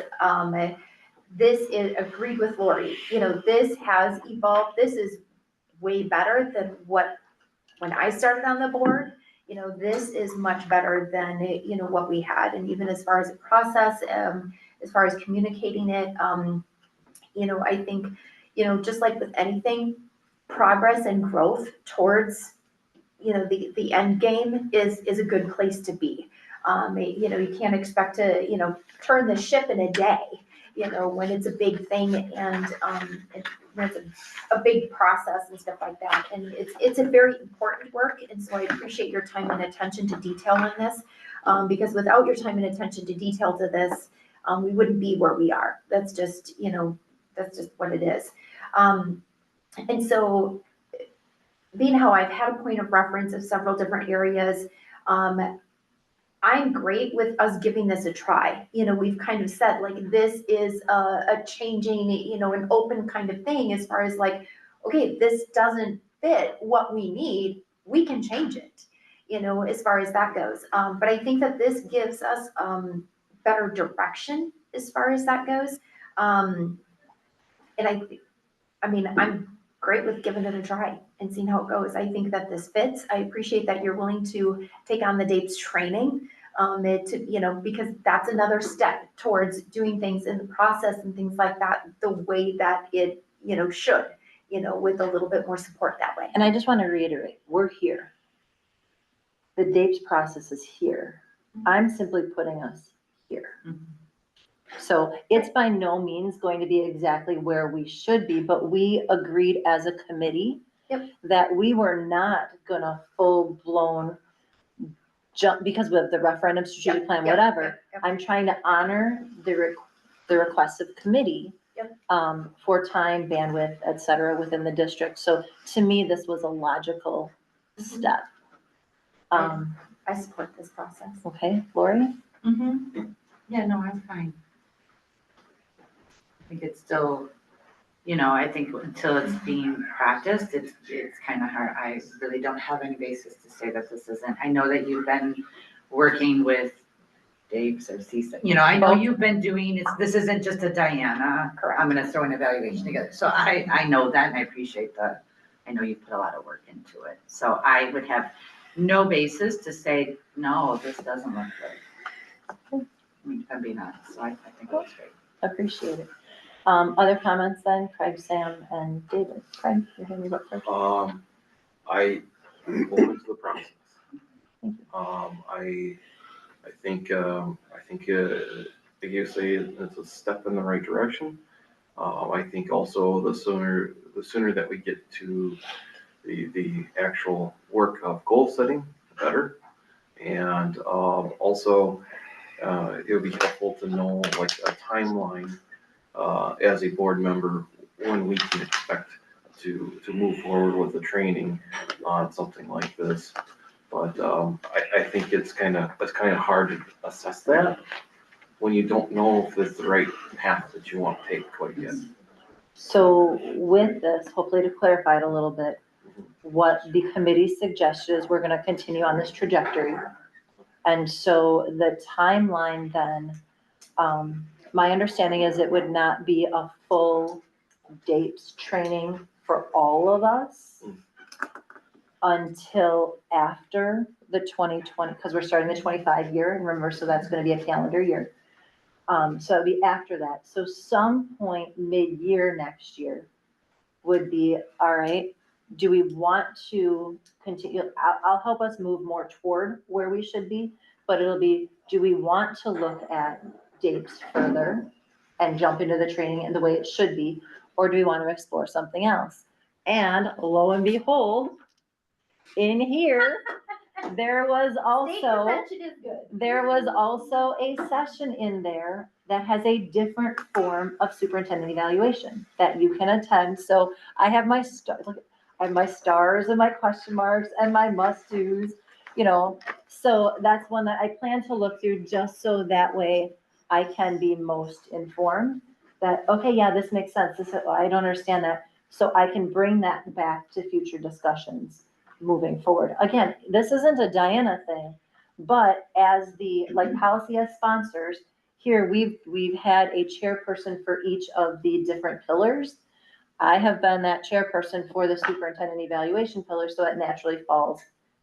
this is, agreed with Lori, you know, this has evolved, this is way better than what, when I started on the board, you know, this is much better than, you know, what we had, and even as far as the process, as far as communicating it, you know, I think, you know, just like with anything, progress and growth towards, you know, the end game is a good place to be. You know, you can't expect to, you know, turn the ship in a day, you know, when it's a big thing and, it's a big process and stuff like that. And it's a very important work. And so I appreciate your time and attention to detail in this. Because without your time and attention to detail to this, we wouldn't be where we are. That's just, you know, that's just what it is. And so being how I've had a point of reference of several different areas, I'm great with us giving this a try. You know, we've kind of said like, this is a changing, you know, an open kind of thing as far as like, okay, this doesn't fit what we need, we can change it, you know, as far as that goes. But I think that this gives us, better direction as far as that goes. And I mean, I'm great with giving it a try and seeing how it goes. I think that this fits. I appreciate that you're willing to take on the DAPES training, you know, because that's another step towards doing things in the process and things like that, the way that it, you know, should, you know, with a little bit more support that way. And I just want to reiterate, we're here. The DAPES process is here. I'm simply putting us here. So it's by no means going to be exactly where we should be, but we agreed as a committee that we were not gonna full-blown jump because of the referendum, strategic plan, whatever. I'm trying to honor the requests of committee for time, bandwidth, et cetera, within the district. So to me, this was a logical step. I support this process. Okay, Lori? Yeah, no, I'm fine. I think it's still, you know, I think until it's being practiced, it's kind of hard. I really don't have any basis to say that this isn't. I know that you've been working with DAPES or CISA. You know, I know you've been doing, this isn't just a Diana, I'm gonna throw an evaluation together. So I know that and I appreciate I know you put a lot of work into it. So I would have no basis to say, no, this doesn't look good. I mean, if I'm being honest, so I think it looks great. Appreciate it. Other comments then, Craig, Sam, and David? Craig, you're hearing me up first? I open to the process. Thank you. I think you say it's a step in the right direction. I think also the sooner that we get to the actual work of goal setting, the better. And also it would be helpful to know like a timeline as a board member when we can expect to move forward with the training on something like this. But I think it's kind of hard to assess that when you don't know if it's the right path that you want to take quite yet. So with this, hopefully to clarify it a little bit, what the committee suggested is we're gonna continue on this trajectory. And so the timeline then, my understanding is it would not be a full DAPES training for all of us until after the 2020, because we're starting the 25 year, and remember, so that's gonna be a calendar year. So it'd be after that. So some point mid-year next year would be, all right, do we want to continue? I'll help us move more toward where we should be, but it'll be, do we want to look at dates further and jump into the training in the way it should be? Or do we want to explore something else? And lo and behold, in here, there was also, there was also a session in there that has a different form of superintendent evaluation that you can attend. So I have my I have my stars and my question marks and my must-dos, you know. So that's one that I plan to look through just so that way I can be most informed that, okay, yeah, this makes sense. I don't understand that. So I can bring that back to future discussions moving forward. Again, this isn't a Diana thing, but as the, like, policy as sponsors, here we've had a chairperson for each of the different pillars. I have been that chairperson for the superintendent evaluation pillar, so it naturally falls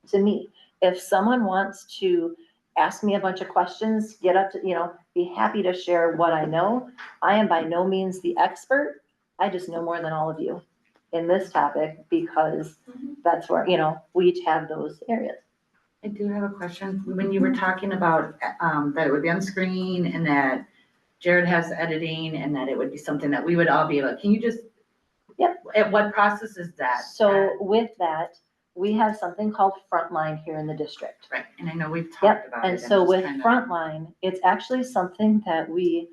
to me. If someone wants to ask me a bunch of questions, get up to, be happy to share what I know. I am by no means the expert. I just know more than all of you in this topic because that's where, we each have those areas. I do have a question. When you were talking about that it would be on screen and that Jared has editing and that it would be something that we would all be able, can you just? Yep. At what process is that? So with that, we have something called Frontline here in the district. Right, and I know we've talked Yep, about it. and so just with kinda- Frontline, it's actually something that we,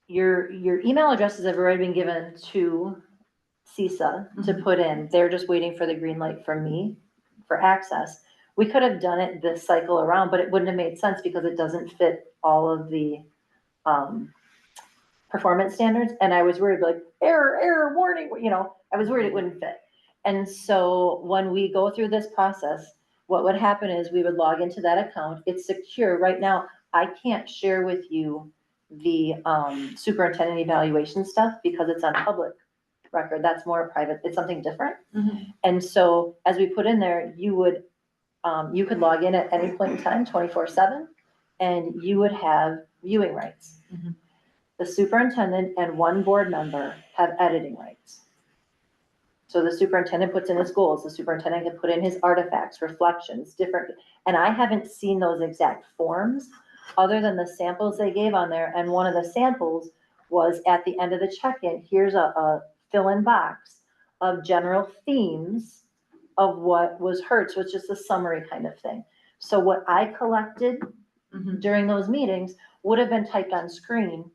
your email addresses have already been given to CISA to put in. They're just waiting for the green light from me for access. We could have done it this cycle around, but it wouldn't have made sense because it doesn't fit all of the performance standards. And I was worried, like, error, warning, I was worried it wouldn't fit. And so when we go through this process, what would happen is we would log into that account. It's secure. Right now, I can't share with you the superintendent evaluation stuff because it's on public record. That's more private. It's something different. Mhm. And so as we put in there, you could log in at any point in time, 24/7, and you would have viewing rights. Mhm. The superintendent and one board member have editing rights. So the superintendent puts in his goals, the superintendent can put in his artifacts, reflections, different, and I haven't seen those exact forms other than the samples they gave on there. And one of the samples was at the end of the check-in, here's a fill-in box of general themes of what was heard. So it's just a summary kind of thing. So what I collected during those meetings would have been typed on screen.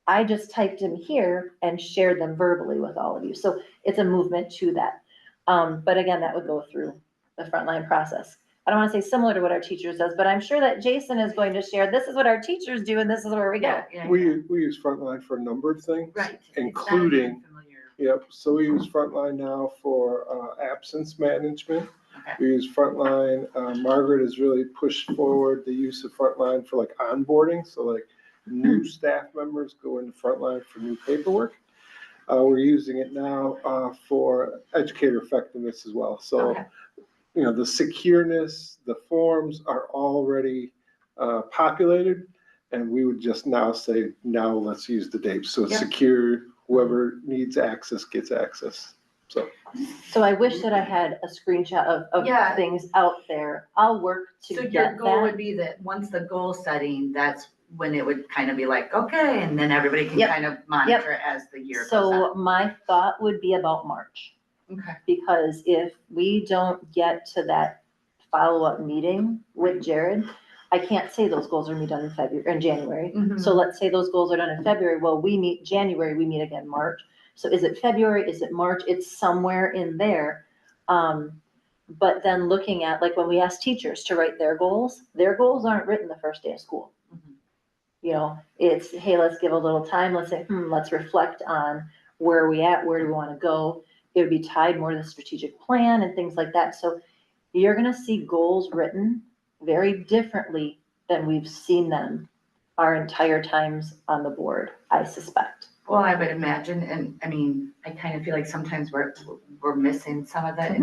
I just typed them here and shared them verbally with all of you. So it's a movement to that. But again, that would go through the Frontline process. I don't want to say similar to what our teachers does, but I'm sure that Jason is going to share, this is what our teachers do and this is where we go. Yeah. We use Frontline for a number of things. Right. Including, It's not familiar. yep, so we use Frontline now for absence management. Okay. We use Frontline, Margaret has really pushed forward the use of Frontline for like onboarding, so like new staff members go into Frontline for new paperwork. We're using it now for educator effectiveness as well, so. Okay. The secureness, the forms are already populated, and we would just now say, now let's use the dates. So it's Yeah. secure, whoever needs access gets access, so. So I wish that I had a screenshot of Yeah. things out there. I'll work So to your get goal would that. be that once the goal setting, that's when it would kind of be like, okay, and then everybody can Yep. kind of monitor it as the year goes So on. my thought would be about March. Okay. Because if we don't get to that follow-up meeting with Jared, I can't say those goals are gonna be done in January. Mhm. So let's say those goals are done in February. Well, we meet January, we meet again March. So is it February? Is it March? It's somewhere in there. But then looking at, like, when we ask teachers to write their goals aren't written the first day of school. Mhm. It's, hey, let's give a little time. Let's say, let's reflect on where are we at? Where do we want to go? It would be tied more to the strategic plan and things like that. So you're going to see goals written very differently than we've seen them our entire times on the board, I suspect. Well, I would imagine, and I mean, I kind of feel like sometimes we're missing some of that,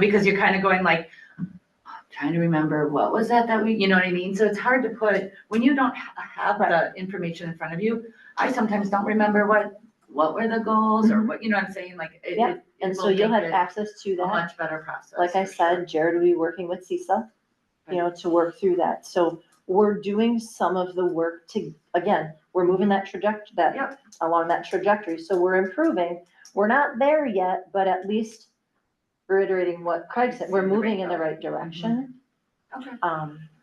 because you're kind of going like, trying to remember, what was that we, you know what I mean? So it's hard to put, when you don't have the information in front of you, I sometimes don't remember what were the goals or what, you know what I'm saying? Like, Yeah, and so you'll have access to a that. much better process. Like I for sure. said, Jared will be working with CISA, you know, to work through that. So we're doing some of the work to, again, we're moving that trajectory, Yep. along that trajectory. So we're improving. We're not there yet, but at least reiterating what Craig said, we're moving in the right direction, Okay.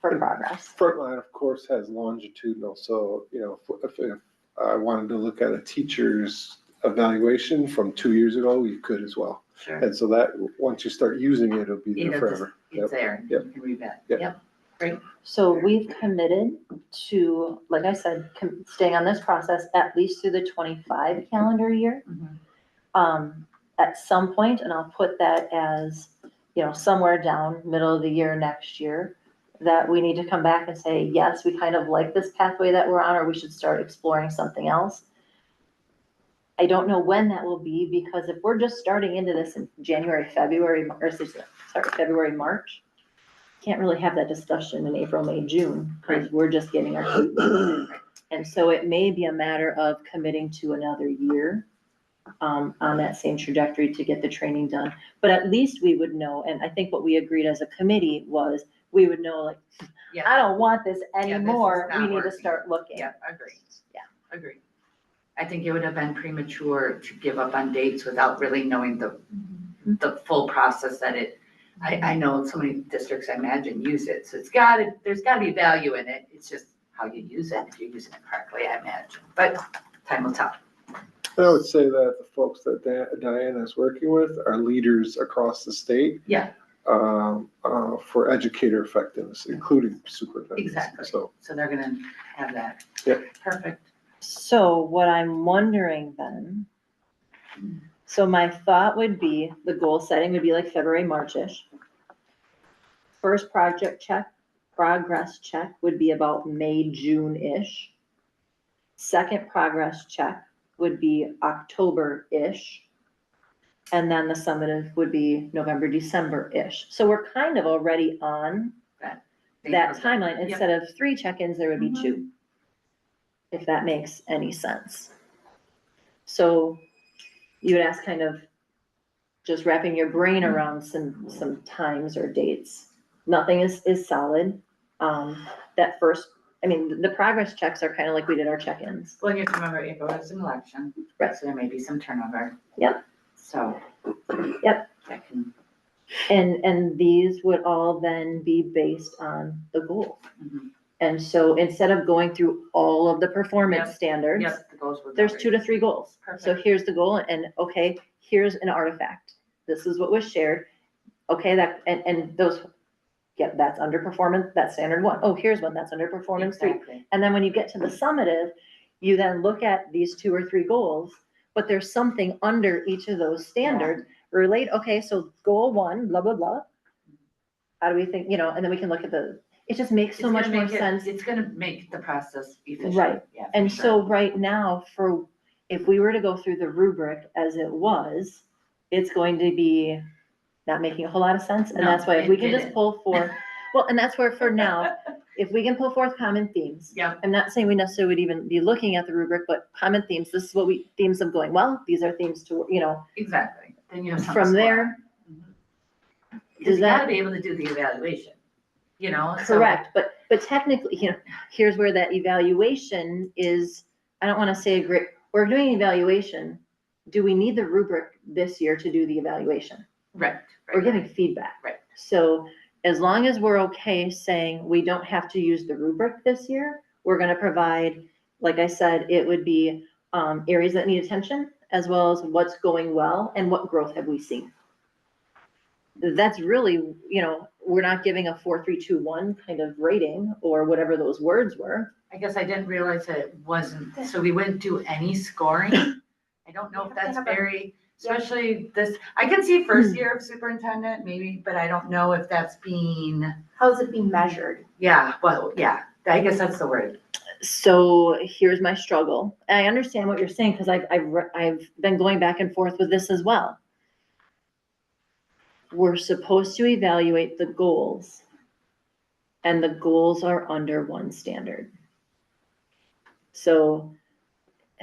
for progress. Frontline, of course, has longitudinal, so, you know, if I wanted to look at a teacher's evaluation from 2 years ago, you could as well. Sure. And so that, once you start using it, it'll be there It'll forever. It's there. Yep. You can revet. Yep. Yep. So we've committed to, like I said, staying on this process at least through the 25 calendar year. Mhm. At some point, and I'll put that as, you know, somewhere down middle of the year next year, that we need to come back and say, yes, we kind of like this pathway that we're on, or we should start exploring something else. I don't know when that will be, because if we're just starting into this in January, February, February, March, can't really have that discussion in April, May, June, because we're just getting our feet wet. And so it may be a matter of committing to another year on that same trajectory to get the training done. But at least we would know, and I think what we agreed as a committee was, we would know, like, Yeah. I don't want this is anymore, not we need to working. start looking. Yeah, agree. Yeah. Agree. I think it would have been premature to give up on dates without really knowing the full process that I know so many districts, I imagine, use it, so there's gotta be value in it, it's just how you use it, if you're using it correctly, I imagine, but time will tell. I would say that the folks that Diana is working with are leaders across the state. Yeah. For educator effectiveness, including superintendents. Exactly. So, So they're gonna have that. Yep. Perfect. So what I'm wondering then, so my thought would be, the goal setting would be like February, March-ish. First project check, progress check would be about May, June-ish. Second progress check would be October-ish. And then the summative would be November, December-ish. So we're kind of already on that timeline. Yep. Instead of 3 check-ins, there would be Mhm. 2. If that makes any sense. So you would ask, kind of just wrapping your brain around some times or dates. Nothing is solid. That first, I mean, the progress checks are kind of like we did our check-ins. Well, you have to remember April is an election. Right. So there may be some turnover. Yep. So. Yep. That can. And these would all then be based on the goal. Mhm. And so instead of going through all of the performance Yep. standards, Yep, the goals were. there's covered. 2 to 3 goals. So Perfect. here's the goal, and okay, here's an artifact. This is what was shared. Okay, and those, yeah, that's underperformance, that's standard 1. Oh, here's one, that's underperformance 3. Exactly. And then when you get to the summative, you then look at these 2 or 3 goals, but there's something under each of those standards. Relate, okay, so goal 1, blah, blah, blah. How do we think, you know, and then we can look at it just makes so It's much gonna more make it- sense. It's gonna make the process efficient. Right. Yeah, for And sure. so right now, if we were to go through the rubric as it was, it's going to be not making a whole lot of sense. And No, that's why if we can it just didn't. pull forth, well, and that's where for now, if we can pull forth common themes. Yep. I'm not saying we necessarily would even be looking at the rubric, but common themes, this is what themes of going well, these are themes to, you know, Exactly. Then you have something. from to score there. on. Because Does you gotta that, be able to do the evaluation, you know? so- correct, but technically, you know, here's where that evaluation is, I don't wanna say we're doing evaluation. Do we need the rubric this year to do the evaluation? Right. We're right. giving feedback. Right. So as long as we're okay saying we don't have to use the rubric this year, we're gonna provide, like I said, it would be areas that need attention, as well as what's going well and what growth have we seen. That's really, you know, we're not giving a 4, 3, 2, 1 kind of rating or whatever those words were. I guess I didn't realize that it wasn't, so we wouldn't do any scoring. I don't know if that's very, especially this, I can see first year of superintendent maybe, but I don't know if that's being, How's it being measured? yeah, well, yeah, I guess that's the word. So here's my struggle. And I understand what you're saying, because I've been going back and forth with this as well. We're supposed to evaluate the goals, and the goals are under one standard. So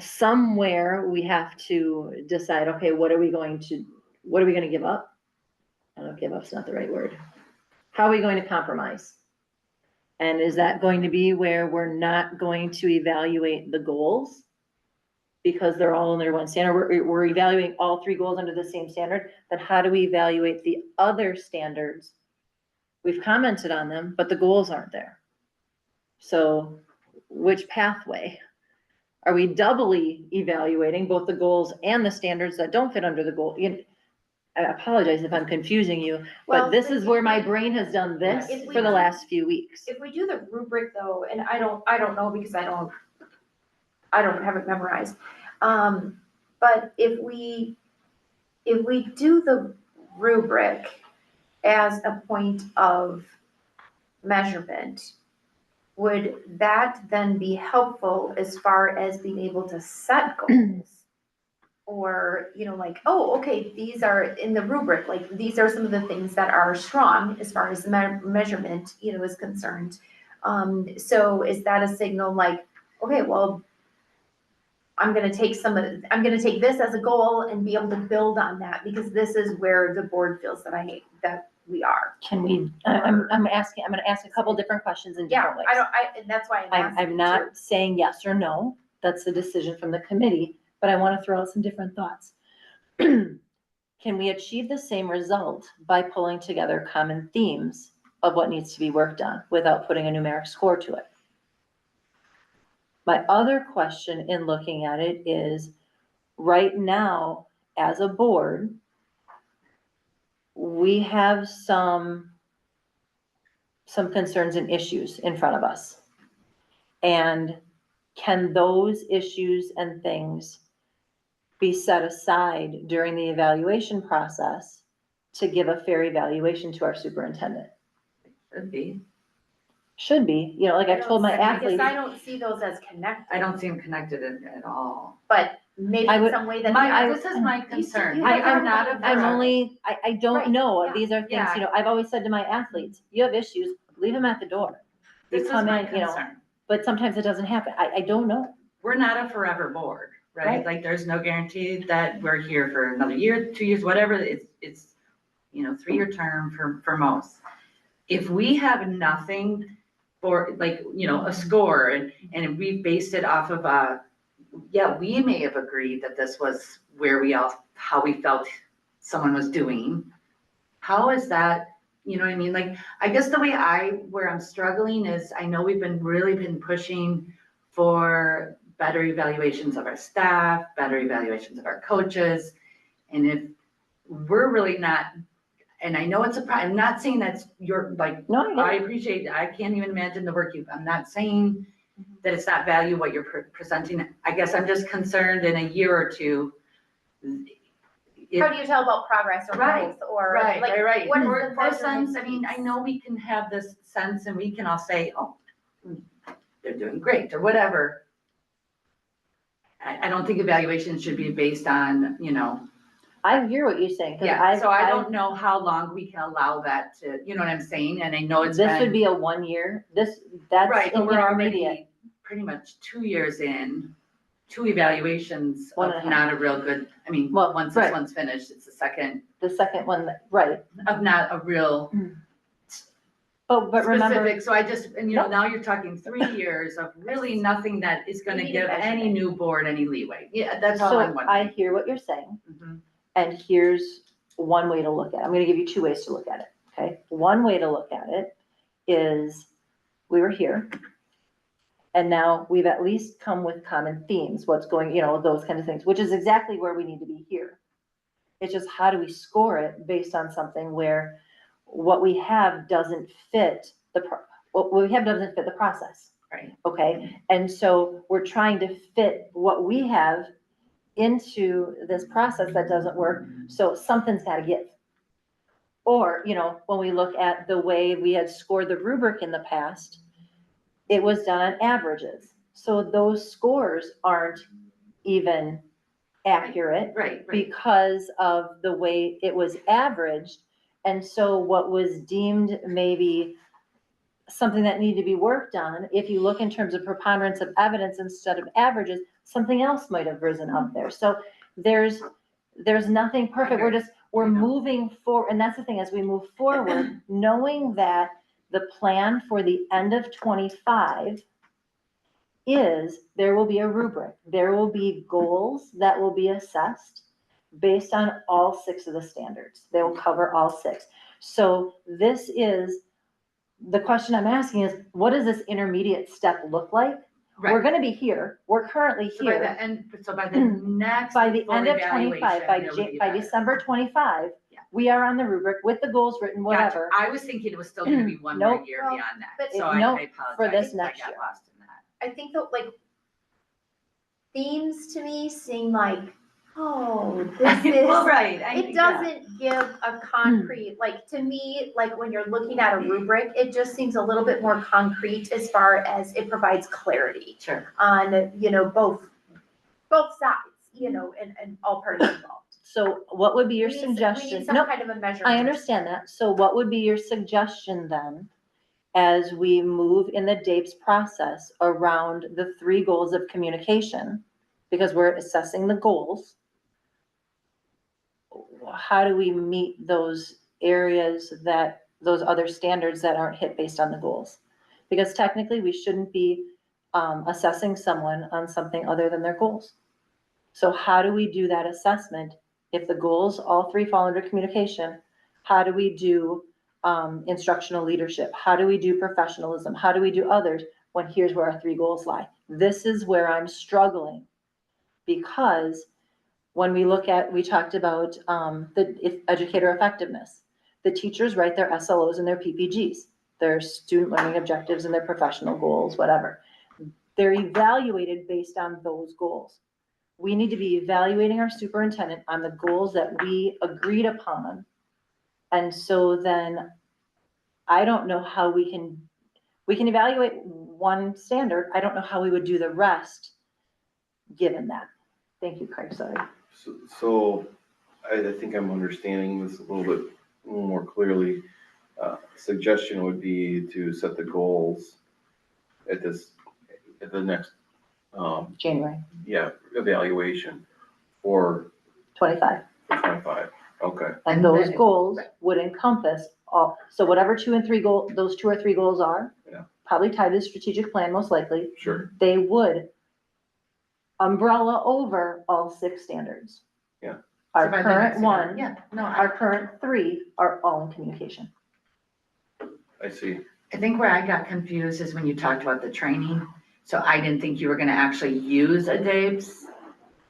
somewhere we have to decide, okay, what are we going to give up? I don't know, give up's not the right word. How are we going to compromise? And is that going to be where we're not going to evaluate the goals? Because they're all under one standard, we're evaluating all 3 goals under the same standard, then how do we evaluate the other standards? We've commented on them, but the goals aren't there. So which pathway? Are we doubly evaluating both the goals and the standards that don't fit under the goal? I apologize if I'm confusing you, Well, but this is where my brain has done this If we for the do- last few weeks. If we do the rubric though, and I don't know because I don't have it memorized. But if we do the rubric as a point of measurement, would that then be helpful as far as being able to set goals? Or, like, oh, okay, these are in the rubric, like, these are some of the things that are strong as far as the measurement, is concerned. So is that a signal like, okay, well, I'm gonna take this as a goal and be able to build on that, because this is where the board feels that we are. Can we, I'm gonna ask a couple different questions in Yeah, different ways. and that's why I'm asking. I'm not saying yes or no, that's a decision from the committee, but I wanna throw out some different thoughts. Can we achieve the same result by pulling together common themes of what needs to be worked on without putting a numeric score to it? My other question in looking at it is, right now, as a board, we have some concerns and issues in front of us. And can those issues and things be set aside during the evaluation process to give a fair evaluation to our superintendent? Could be. Should be, like I've told my athletes. I don't see those as connected. I don't see them connected at all. But maybe I in would- some way that. This is my concern. you I- have I'm to not have a I'm forever. only, I don't Right, know, yeah, these are things, yeah. I've always said to my athletes, you have issues, leave them at the door. You This is come my in, concern. but sometimes it doesn't happen, I don't know. We're not a forever board, right? Right. Like, there's no guarantee that we're here for another year, 2 years, whatever, it's 3-year term for most. If we have nothing for, like, a score, and we based it off of, we may have agreed that this was how we felt someone was doing. How is that, you know what I mean? Like, I guess where I'm struggling is, I know we've really been pushing for better evaluations of our staff, better evaluations of our coaches. And if we're really not, and I know I'm not saying that's No, I appreciate, I can't even imagine the work I'm not saying that it's not value what you're presenting. I guess I'm just concerned in a year or two. How do you tell about progress or Right, growth or Right. what is the For sense, measurement I mean, I piece? know we can have this sense and we can all say, oh, they're doing great or whatever. I don't think evaluation should be based on, I hear what you're saying, cause so I don't know how long we can allow that to, you know what I'm saying? And I know it's this would been, be a 1 year, that's right, but we're intermediate. already pretty much 2 years in, 2 evaluations One of and a half. not a real good, I mean, Well, once right. this one's finished, it's the second The second one, right, of not a real but remember, specific, so I just, and Nope. now you're talking 3 years of really nothing that is gonna We need a give any measurement. new board any leeway. Yeah, that's all so I'm I wondering. hear what you're saying, Mhm. and here's one way to look at it, I'm gonna give you 2 ways to look at it, okay? One way to look at it is, we were here, and now we've at least come with common themes, what's going, those kind of things, which is exactly where we need to be here. It's just how do we score it based on something where what we have doesn't fit what we have doesn't fit the process. Right. Okay, and so we're trying to fit what we have into this process that doesn't work, so something's gotta give. Or, when we look at the way we had scored the rubric in the past, it was done on averages. So those scores aren't even accurate Right, because of the way it was averaged. And so what was deemed maybe something that needed to be worked on. If you look in terms of preponderance of evidence instead of averages, something else might have risen up there. So there's nothing perfect. We're I know. moving forward. And that's the thing, as we move forward, knowing that the plan for the end of 25 is there will be a rubric. There will be goals that will be assessed based on all 6 of the standards. They will cover all 6. So this is, the question I'm asking is, what does this intermediate step look like? We're Right. gonna be here. We're currently So by here. the end, so by the next. By the full end of evaluation, 25, it would be by better. December 25, Yeah. we are on the rubric with the goals written, Gotcha. whatever. I was thinking it was still gonna be one more Nope. year Well, beyond that, but so it- I nope, apologize. for this I next got year. lost in that. I think that like themes to me seem like, oh, this Well, is, right. it doesn't give a concrete, like, to me, like, when you're looking at a rubric, it just seems a little bit more concrete as far as it provides clarity Sure. on, you know, both sides, you know, and all parties involved. So what would be your We need suggestion? some No, kind of a measurement. I understand that. So what would be your suggestion then, as we move in the DAPES process around the 3 goals of communication? Because we're assessing the goals. How do we meet those areas those other standards that aren't hit based on the goals? Because technically, we shouldn't be assessing someone on something other than their goals. So how do we do that assessment? If the goals, all 3 fall under communication, how do we do instructional leadership? How do we do professionalism? How do we do others when here's where our 3 goals lie? This is where I'm struggling, because when we talked about the educator effectiveness. The teachers write their SLOs and their PPGs, their student learning objectives and their professional goals, whatever. They're evaluated based on those goals. We need to be evaluating our superintendent on the goals that we agreed upon. And so then I don't know how we can evaluate one standard. I don't know how we would do the rest given that. Thank you, Craig, sorry. So I think I'm understanding this a little bit more clearly. Suggestion would be to set the goals at the next, January evaluation for 25. 25. Okay, And And those then- goals would encompass all, so whatever 2 and 3 those 2 or 3 goals are. Yeah. Probably tied to the strategic plan, most likely. sure. They would umbrella over all 6 standards. Yeah. Our So by the current next- one, Yeah, no, our current 3 are all in communication. I see. I think where I got confused is when you talked about the training. So I didn't think you were gonna actually use a DAPES.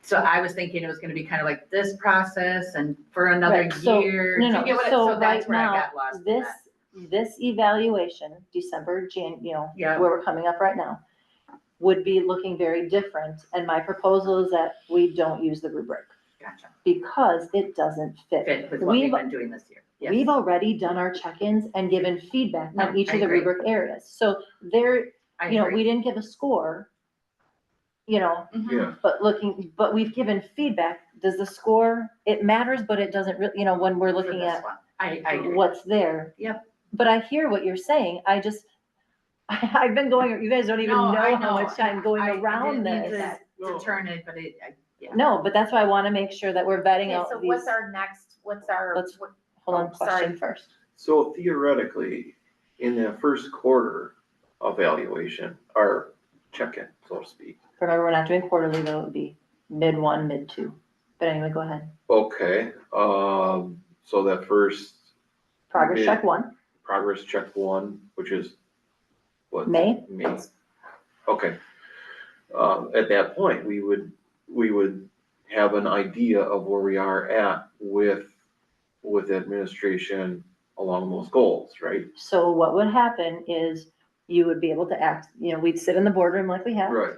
So I was thinking it was gonna be kind of like this process and for another Right, so- year. No, Do you no, get what so so that's right where I now, got lost in that. this evaluation, December, Yeah. where we're coming up right now, would be looking very different. And my proposal is that we don't use the rubric Gotcha. because it doesn't fit. Fit with what we've We've- been doing this year. Yes. We've already done our check-ins and given feedback No, on each I of the agree. rubric areas. So there, I we agree. didn't give a score, Mhm. Yeah, but we've given feedback. Does the score, it matters, but it doesn't really, when we're For looking this at one. I agree. what's there. Yep. But I hear what you're saying. I've been going, you guys don't even No, I know how know. much time going I around didn't mean this. to turn it, but yeah. No, but that's why I want to make sure that we're vetting Okay, out so these, what's our next, Let's- hold on, oh, sorry. question first. so theoretically, in that first quarter evaluation, or check-in, so to speak. Remember, we're not doing quarterly, though. It would be mid-1, mid-2. But anyway, go ahead. Okay, so that first Progress Mid- check 1, progress check 1, which is what? May. May. Okay. At that point, we would have an idea of where we are at with administration along those goals, right? So what would happen is you would be able to act, we'd sit in the boardroom like we have. Right.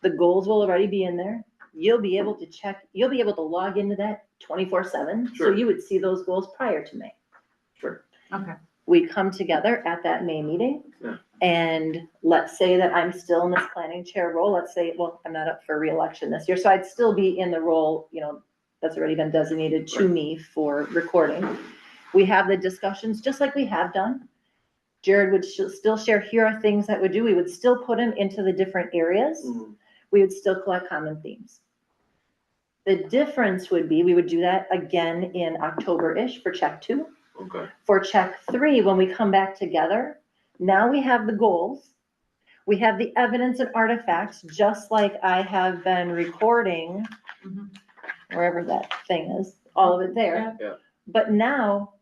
The goals will already be in there. You'll be able to check, you'll be able to log into that 24/7. So Sure. you would see those goals prior to May. Sure. Okay. We come together at that May meeting. Yeah. And let's say that I'm still in this planning chair role. Let's say, well, I'm not up for reelection this year, so I'd still be in the role, that's already been designated to Right. me for recording. We have the discussions, just like we have done, Jared would still share, here are things that we do. We would still put them into the different areas. We would still collect common themes. The difference would be, we would do that again in October-ish for check 2. Okay. For check 3, when we come back together, now we have the goals. We have the evidence and artifacts, just like I have been recording, Mhm. wherever that thing is, all of it there. Yeah. But now,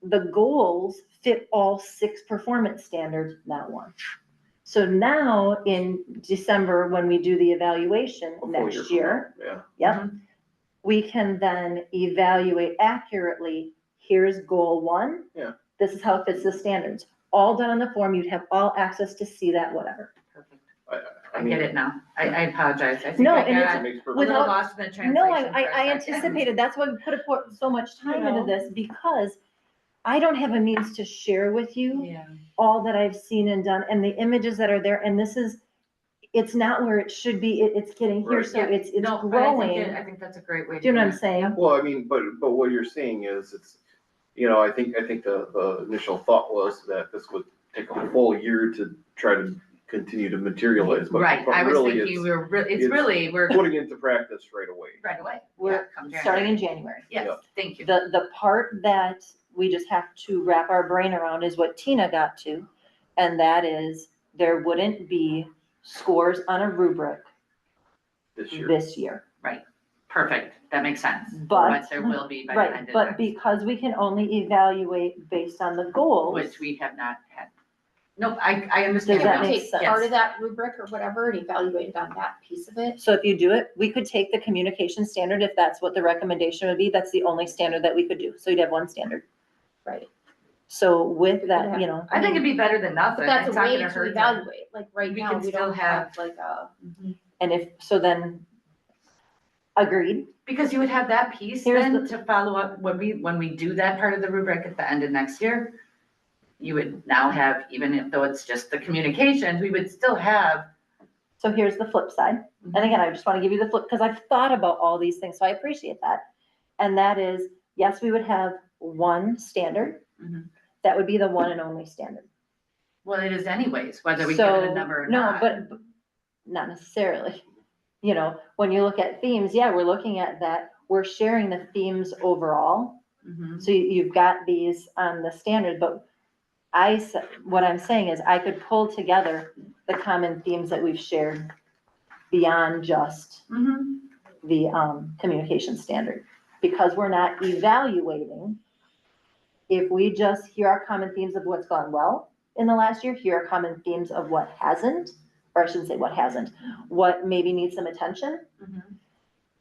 the goals fit all 6 performance standards, not one. So now, in December, when we do the evaluation A full next from year, now, yep, we can then evaluate accurately, here's goal 1. Yeah. This is how it fits the standards. All done on the form, you'd have all access to see that, whatever. Perfect. yeah. I get it now. I apologize. I think No, I and got It makes a perfect little without- lost in the translation. No, for a I second. anticipated, that's why we put so much time You into know. this, because I don't have a means to share with you Yeah. all that I've seen and done, and the images that are there, and this is, it's not where it should be, it's getting here, Right. so Yeah. it's No, but growing. I think that's a great way to Do you know what I'm do it. saying? Well, I mean, but what you're saying is, it's, I think the initial thought was that this would take a full year to try to continue to materialize, but Right, I was really thinking it's we're putting into practice right away. right away. We're Yeah, come starting in January. January. Yes, Yeah. thank you. The part that we just have to wrap our brain around is what Tina got to, and that is, there wouldn't be scores on a rubric This year. this year. Perfect, that makes sense. But- There will be by the Right, end of but next, because we can only evaluate based on the goals. which we have not had. Nope, I understand Does that now. make Take sense? part of that rubric or whatever and evaluate it on that piece of it. So if you do it, we could take the communication standard, if that's what the recommendation would be, that's the only standard that we could do. So you'd have one standard. Right. So with that, you know, I think it'd be better than But nothing. that's It's a not way gonna to hurt. evaluate, like right We now, can we still don't have like a. and if, so then, agreed. Because you would have that piece Here's then the- to follow up, when we do that part of the rubric at the end of next year, you would now have, even though it's just the communications, we would still have. So here's the flip side. And again, I just want to give you the flip, because I've thought about all these things, so I appreciate that. And that is, yes, we would have one standard. Mhm. That would be the one and only standard. Well, it is anyways, whether we give it a So, number or no, not. but not necessarily. You know, when you look at themes, yeah, we're looking at that. We're sharing the themes overall. Mhm. So you've got these on the standard, but what I'm saying is I could pull together the common themes that we've shared beyond just Mhm. the communication standard. Because we're not evaluating, if we just, here are common themes of what's gone well in the last year, here are common themes of what hasn't, or I shouldn't say what hasn't, what maybe needs some attention. Mhm.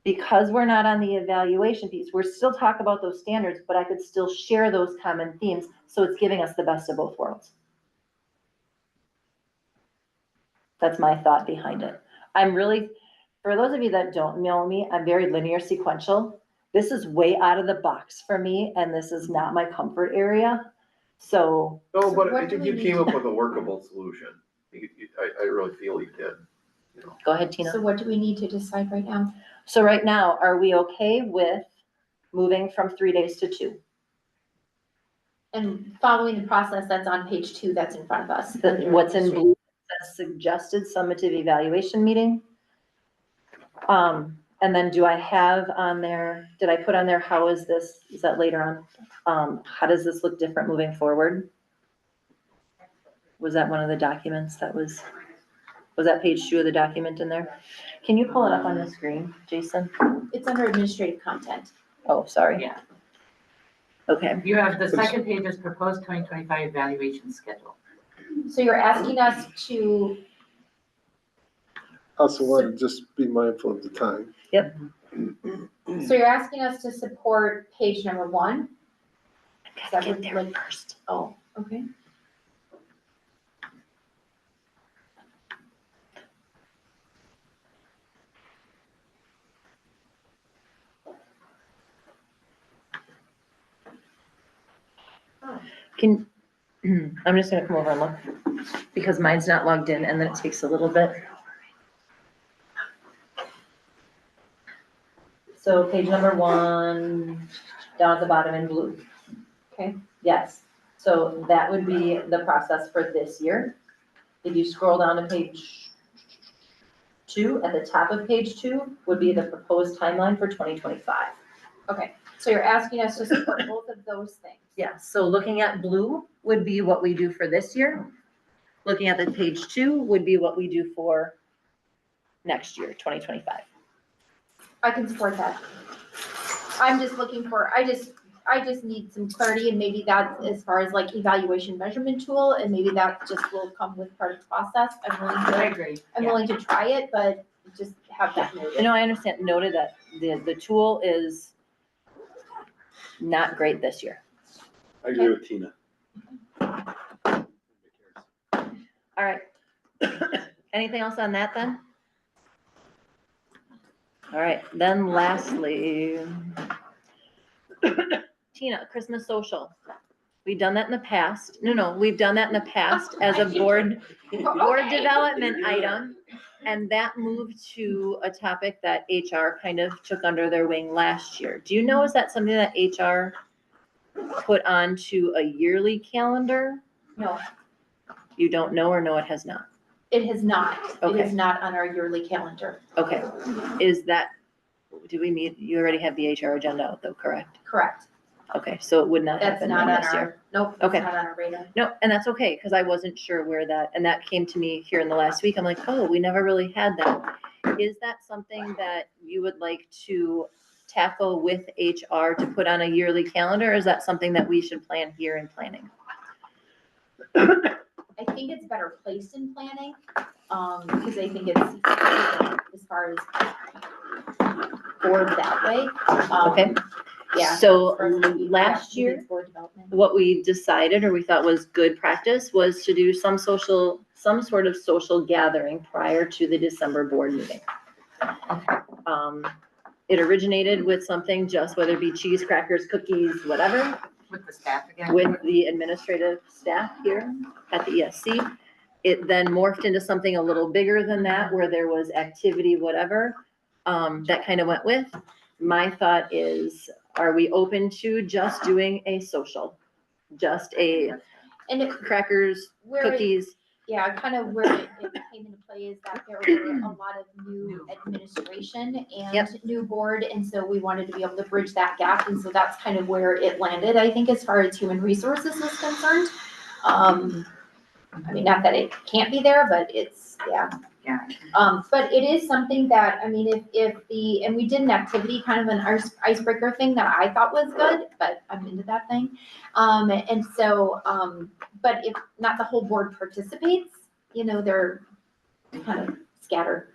Because we're not on the evaluation piece, we're still talking about those standards, but I could still share those common themes, so it's giving us the best of both worlds. That's my thought behind it. I'm really, for those of you that don't know me, I'm very linear sequential. This is way out of the box for me, and this is not my comfort area. So, No, So but what I do think we you need came to- up with a workable solution. I really feel you did. go ahead, Tina. So what do we need to decide right now? So right now, are we okay with moving from 3 days to 2? And following the process that's on page 2, that's in front of us. What's in blue says suggested summative evaluation meeting. And then do I have on there, did I put on there, how is this, is that later on? How does this look different moving forward? Was that one of the documents that was that page 2 of the document in there? Can you pull it up on the screen, Jason? It's under administrative content. Oh, sorry. Yeah. Okay. You have the second page is proposed 2025 evaluation schedule. So you're asking us to, Also want to just be mindful of the time. so you're asking us to support page number 1? Gotta get there first. Oh, okay. Can, I'm just gonna come over and look, because mine's not logged in, and then it takes a little bit. So page number 1, down at the bottom in blue. Okay. Yes. So that would be the process for this year. If you scroll down to page 2, at the top of page 2 would be the proposed timeline for 2025. Okay, so you're asking us to support both of those things. Yeah, so looking at blue would be what we do for this year. Looking at the page 2 would be what we do for next year, 2025. I can support that. I'm just looking for, I just need some clarity, and maybe that's as far as like evaluation measurement tool, and maybe that just will come with part of the process. I agree. I'm Yeah. willing to try it, but just have that noted. No, I understand, noted that the tool is not great this year. I agree with Tina. All right. Anything else on that then? All right, then lastly, Tina, Christmas social. We've done that in the past. No, we've done that in the past as a board development item. And that moved to a topic that HR kind of took under their wing last year. Do you know, is that something that HR put onto a yearly calendar? No, You don't know, or no, it has not? it has not. It Okay. is not on our yearly calendar. Okay, is that, do we meet, you already have the HR agenda out though, correct? Correct. Okay, so it would not That's happen not then on this year. our, nope, Okay. it's not on our radar. No, and that's okay, because I wasn't sure where that, and that came to me here in the last week. I'm like, oh, we never really had that. Is that something that you would like to tackle with HR to put on a yearly calendar? Or is that something that we should plan here in planning? I think it's better placed in planning, because I think it's as far as board that way. Okay. Yeah. So as far as maybe, last maybe year, it's board development. what we decided, or we thought was good practice, was to do some sort of social gathering prior to the December board meeting. It originated with something, just whether it be cheese, crackers, cookies, whatever, With the staff again. with the administrative staff here at the ESC. It then morphed into something a little bigger than that, where there was activity, whatever, that kind of went with. My thought is, are we open to just doing a social? Just a And it, crackers, where, cookies, yeah, kind of where it came into play is that there were a lot of new administration Yep. and new board, and so we wanted to be able to bridge that gap, and so that's kind of where it landed, I think, as far as human resources was concerned. I mean, not that it can't be there, but it's, yeah. Yeah. But it is something that, I mean, and we did an activity, kind of an icebreaker thing that I thought was good, but I'm into that thing. And so, but if not the whole board participates, they're kind of scattered.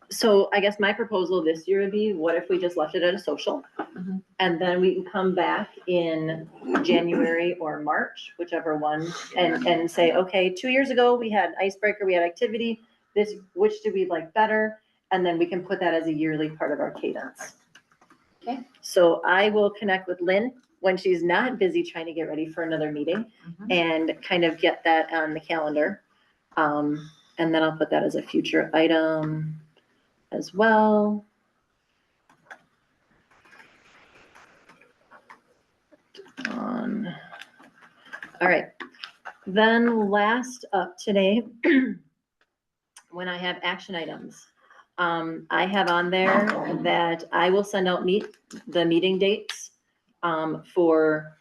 So I guess my proposal this year would be, what if we just left it at a social? Mhm. And then we can come back in January or March, whichever one, and say, okay, 2 years ago, we had icebreaker, we had activity, which do we like better? And then we can put that as a yearly part of our cadence. Okay. So I will connect with Lynn when she's not busy trying to get ready for another meeting, Mhm. and kind of get that on the calendar. And then I'll put that as a future item as well. All right, then last up today, when I have action items, I have on there that I will send out the meeting dates for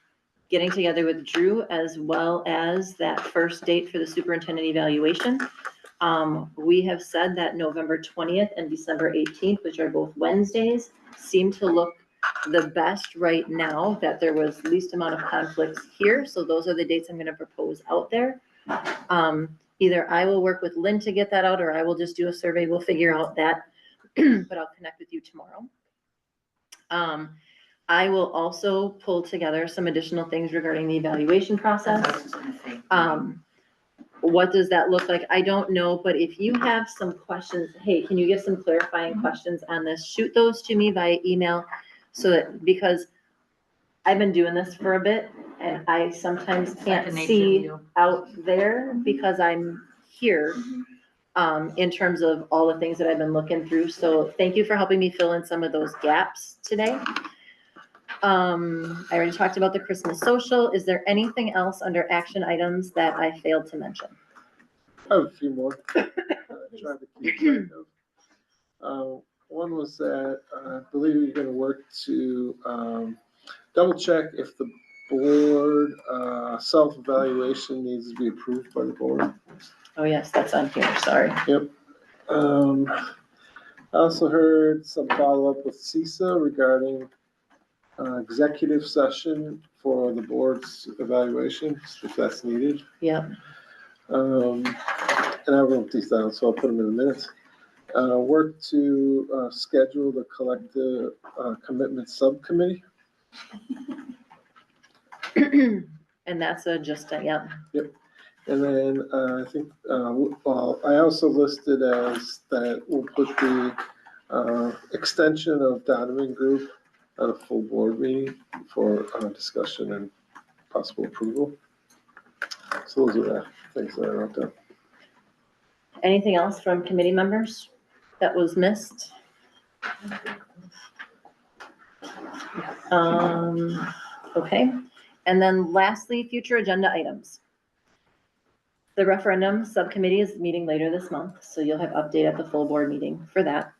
getting together with Drew, as well as that first date for the superintendent evaluation. We have said that November 20th and December 18th, which are both Wednesdays, seem to look the best right now, that there was least amount of conflicts here. So those are the dates I'm going to propose out there. Either I will work with Lynn to get that out, or I will just do a survey. We'll figure out that, but I'll connect with you tomorrow. I will also pull together some additional things regarding the evaluation process. That's what I was just gonna say. What does that look like? I don't know, but if you have some questions, hey, can you give some clarifying questions on this? Shoot those to me via email, so that, because I've been doing this for a bit and I sometimes can't Second nature to see you. out there because I'm here, in terms of all the things that I've been looking through. So thank you for helping me fill in some of those gaps today. I already talked about the Christmas social. Is there anything else under action items that I failed to mention? I have a few more. I tried to keep track of. One was that I believe you're gonna work to double check if the board self-evaluation needs to be approved by the board. Oh, yes, that's on here, sorry. I also heard some follow-up with CISA regarding executive session for the board's evaluation, if that's needed. Yep. And I wrote these down, so I'll put them in the minutes. Work to schedule the collective commitment subcommittee. And that's yeah. And then I think, well, I also listed as that we'll put the extension of Donovan Group at a full board meeting for discussion and possible approval. So those are the things that I wrote down. Anything else from committee members that was missed? Okay, and then lastly, future agenda items. The referendum subcommittee is meeting later this month, so you'll have update at the full board meeting for that.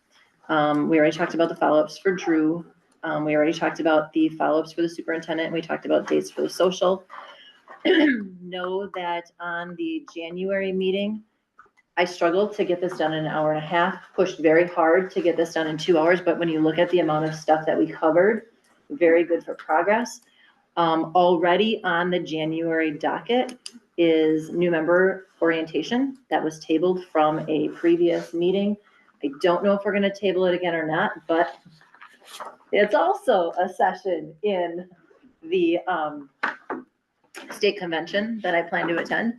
We already talked about the follow-ups for Drew. We already talked about the follow-ups for the superintendent. We talked about dates for the social. Know that on the January meeting, I struggled to get this done in an hour and a half, pushed very hard to get this done in 2 hours, but when you look at the amount of stuff that we covered, very good for progress. Already on the January docket is new member orientation that was tabled from a previous meeting. I don't know if we're gonna table it again or not, but it's also a session in the state convention that I plan to attend.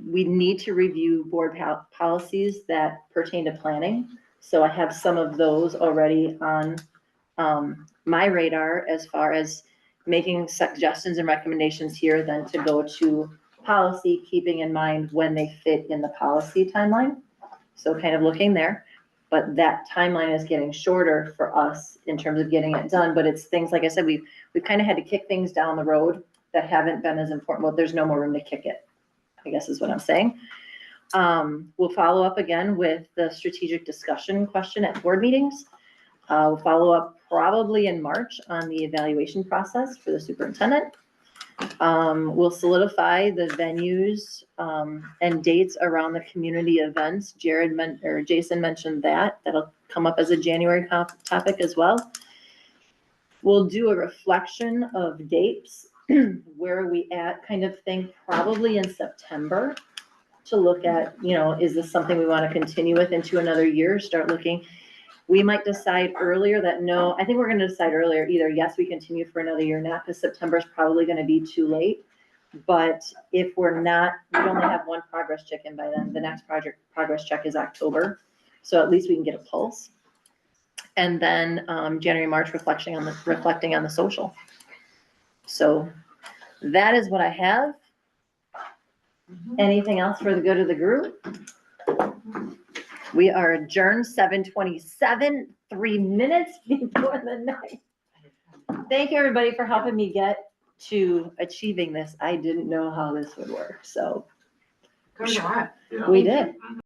We need to review board policies that pertain to planning. So I have some of those already on my radar as far as making suggestions and recommendations here, then to go to policy, keeping in mind when they fit in the policy timeline. So kind of looking there, but that timeline is getting shorter for us in terms of getting it done. But it's things, like I said, we've kind of had to kick things down the road that haven't been as important. Well, there's no more room to kick it, I guess is what I'm saying. We'll follow up again with the strategic discussion question at board meetings. We'll follow up probably in March on the evaluation process for the superintendent. We'll solidify the venues and dates around the community events. Jason mentioned that. That'll come up as a January topic as well. We'll do a reflection of dates. Where are we at kind of thing, probably in September, to look at, is this something we want to continue with into another year? Start looking. We might decide earlier that no, I think we're going to decide earlier, either yes, we continue for another year, not, because September is probably going to be too late. But if we're not, we only have one progress check in by then. The next progress check is October. So at least we can get a pulse. And then January, March, reflecting on the social. So that is what I have. Anything else for the good of the group? We are adjourned 7:27, 3 minutes before the night. Thank you, everybody, for helping me get to achieving this. I didn't know how this would work, so Good job. we did.